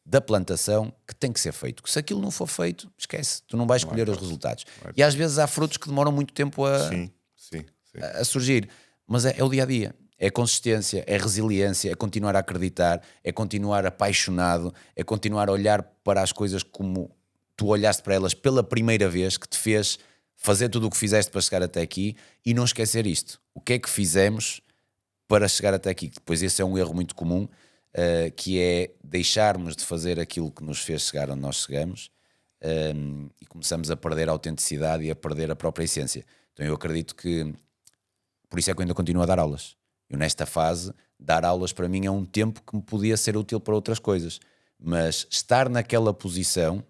da plantação, que tem que ser feito. Que se aquilo não for feito, esquece. Tu não vais colher os resultados. E às vezes há frutos que demoram muito tempo a surgir. Mas é o dia-a-dia. É consistência, é resiliência, é continuar a acreditar, é continuar apaixonado, é continuar a olhar para as coisas como tu olhaste para elas pela primeira vez, que te fez fazer tudo o que fizeste para chegar até aqui, e não esquecer isto. O que é que fizemos para chegar até aqui? Depois esse é um erro muito comum, que é deixarmos de fazer aquilo que nos fez chegar onde nós chegamos, e começamos a perder a autenticidade e a perder a própria essência. Então eu acredito que, por isso é que eu ainda continuo a dar aulas. Eu nesta fase, dar aulas para mim é um tempo que me podia ser útil para outras coisas, mas estar naquela posição,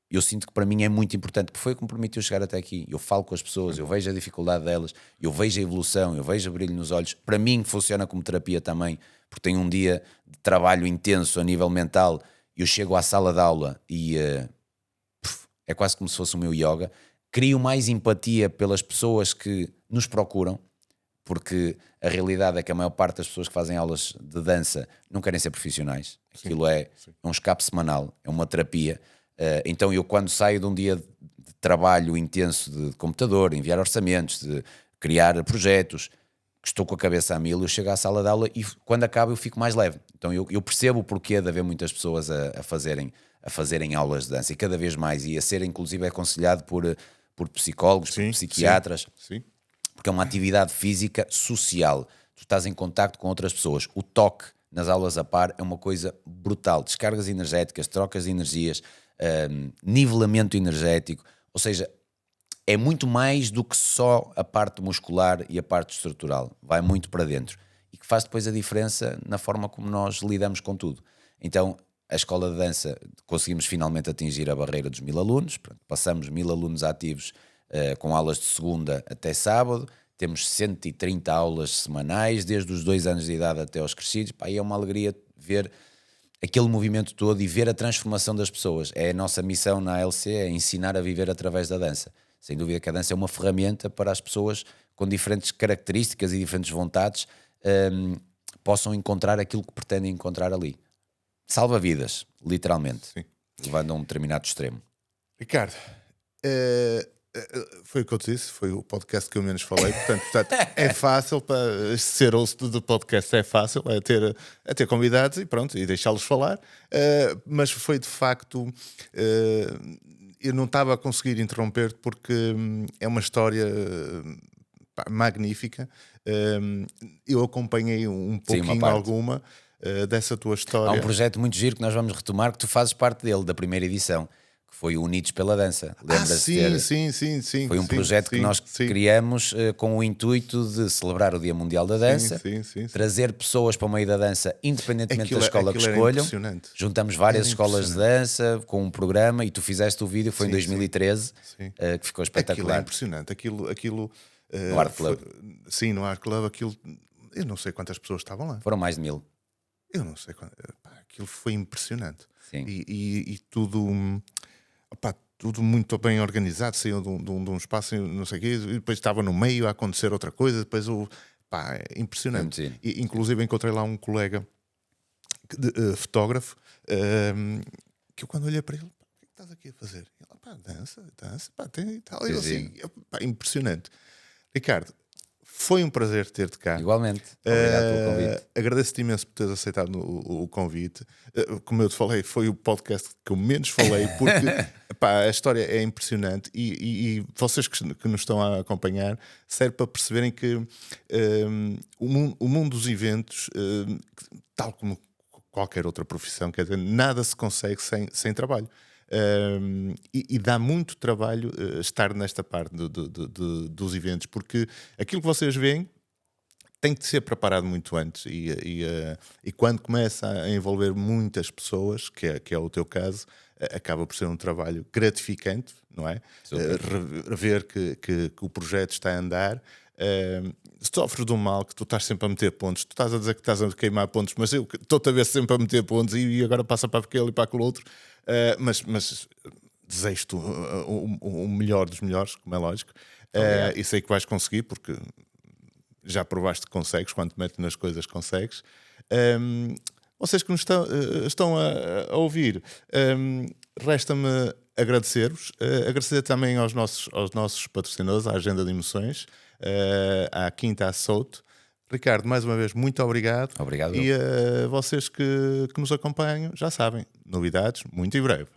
eu sinto que para mim é muito importante, porque foi o que me permitiu chegar até aqui. Eu falo com as pessoas, eu vejo a dificuldade delas, eu vejo a evolução, eu vejo o brilho nos olhos. Para mim funciona como terapia também, porque tenho um dia de trabalho intenso a nível mental, eu chego à sala de aula e é quase como se fosse o meu yoga. Crio mais empatia pelas pessoas que nos procuram, porque a realidade é que a maior parte das pessoas que fazem aulas de dança não querem ser profissionais. Aquilo é um escape semanal, é uma terapia. Então eu, quando saio de um dia de trabalho intenso de computador, enviar orçamentos, de criar projetos, que estou com a cabeça a mil, eu chego à sala de aula e quando acabo eu fico mais leve. Então eu percebo o porquê de haver muitas pessoas a fazerem aulas de dança, e cada vez mais, e a ser inclusive aconselhado por psicólogos, por psiquiatras. Sim. Porque é uma atividade física social. Tu estás em contacto com outras pessoas. O toque nas aulas a par é uma coisa brutal. Descargas energéticas, trocas de energias, nivelamento energético. Ou seja, é muito mais do que só a parte muscular e a parte estrutural. Vai muito para dentro. E que faz depois a diferença na forma como nós lidamos com tudo. Então, a escola de dança, conseguimos finalmente atingir a barreira dos 1000 alunos. Passamos 1000 alunos ativos, com aulas de segunda até sábado, temos 130 aulas semanais, desde os 2 anos de idade até aos crescidos. E é uma alegria ver aquele movimento todo e ver a transformação das pessoas. É a nossa missão na ALC, é ensinar a viver através da dança. Sem dúvida que a dança é uma ferramenta para as pessoas com diferentes características e diferentes vontades possam encontrar aquilo que pretendem encontrar ali. Salva vidas, literalmente, levando a um determinado extremo. Ricardo, foi o que eu te disse, foi o podcast que eu menos falei, portanto é fácil para ser host do podcast, é fácil, é ter convidados e pronto, e deixá-los falar, mas foi de facto, eu não estava a conseguir interromper porque é uma história magnífica. Eu acompanhei um pouquinho alguma dessa tua história. Há um projeto muito giro que nós vamos retomar, que tu fazes parte dele, da primeira edição, que foi o Unidos pela Dança. Lembras-te? Sim. Foi um projeto que nós criamos com o intuito de celebrar o Dia Mundial da Dança, trazer pessoas para o meio da dança, independentemente da escola que escolham. Juntamos várias escolas de dança com um programa, e tu fizeste o vídeo, foi em 2013, que ficou espetacular. Aquilo é impressionante. Aquilo no Art Club. No Art Club, aquilo, eu não sei quantas pessoas estavam lá. Foram mais de 1000. Eu não sei quanto. Aquilo foi impressionante. Sim. E tudo, tudo muito bem organizado. Saiu de um espaço, não sei o quê, e depois estava no meio a acontecer outra coisa. Depois é impressionante. E, inclusive encontrei lá um colega fotógrafo, que eu, quando olhei para ele, o que estás aqui a fazer? Ele, dança, tem e tal. E eu assim, impressionante. Ricardo, Foi um prazer ter-te cá. Igualmente. Obrigado pelo convite. Agradeço-te imenso por teres aceitado o convite. Como eu te falei, foi o podcast que eu menos falei, porque pá, a história é impressionante e vocês que nos estão a acompanhar serve para perceberem que o mundo dos eventos, tal como qualquer outra profissão, quer dizer, nada se consegue sem trabalho. E dá muito trabalho estar nesta parte dos eventos, porque aquilo que vocês veem tem de ser preparado muito antes e quando começa a envolver muitas pessoas, que é o teu caso, acaba por ser um trabalho gratificante, não é? Rever que o projeto está a andar. Sofres de um mal que tu estás sempre a meter pontos. Tu estás a dizer que estás a queimar pontos, mas eu estou-te a ver sempre a meter pontos e agora passa para aquele e para aquele outro. Mas desejo-te o melhor dos melhores, como é lógico. E sei que vais conseguir, porque já provaste que consegues. Quando te metes nas coisas, consegues. Vocês que nos estão a ouvir, resta-me agradecer-vos. Agradecer também aos nossos patrocinadores, à Agenda de Emoções, à Quinta Souto. Ricardo, mais uma vez, muito obrigado. Obrigado. E a vocês que nos acompanham, já sabem, novidades muito em breve.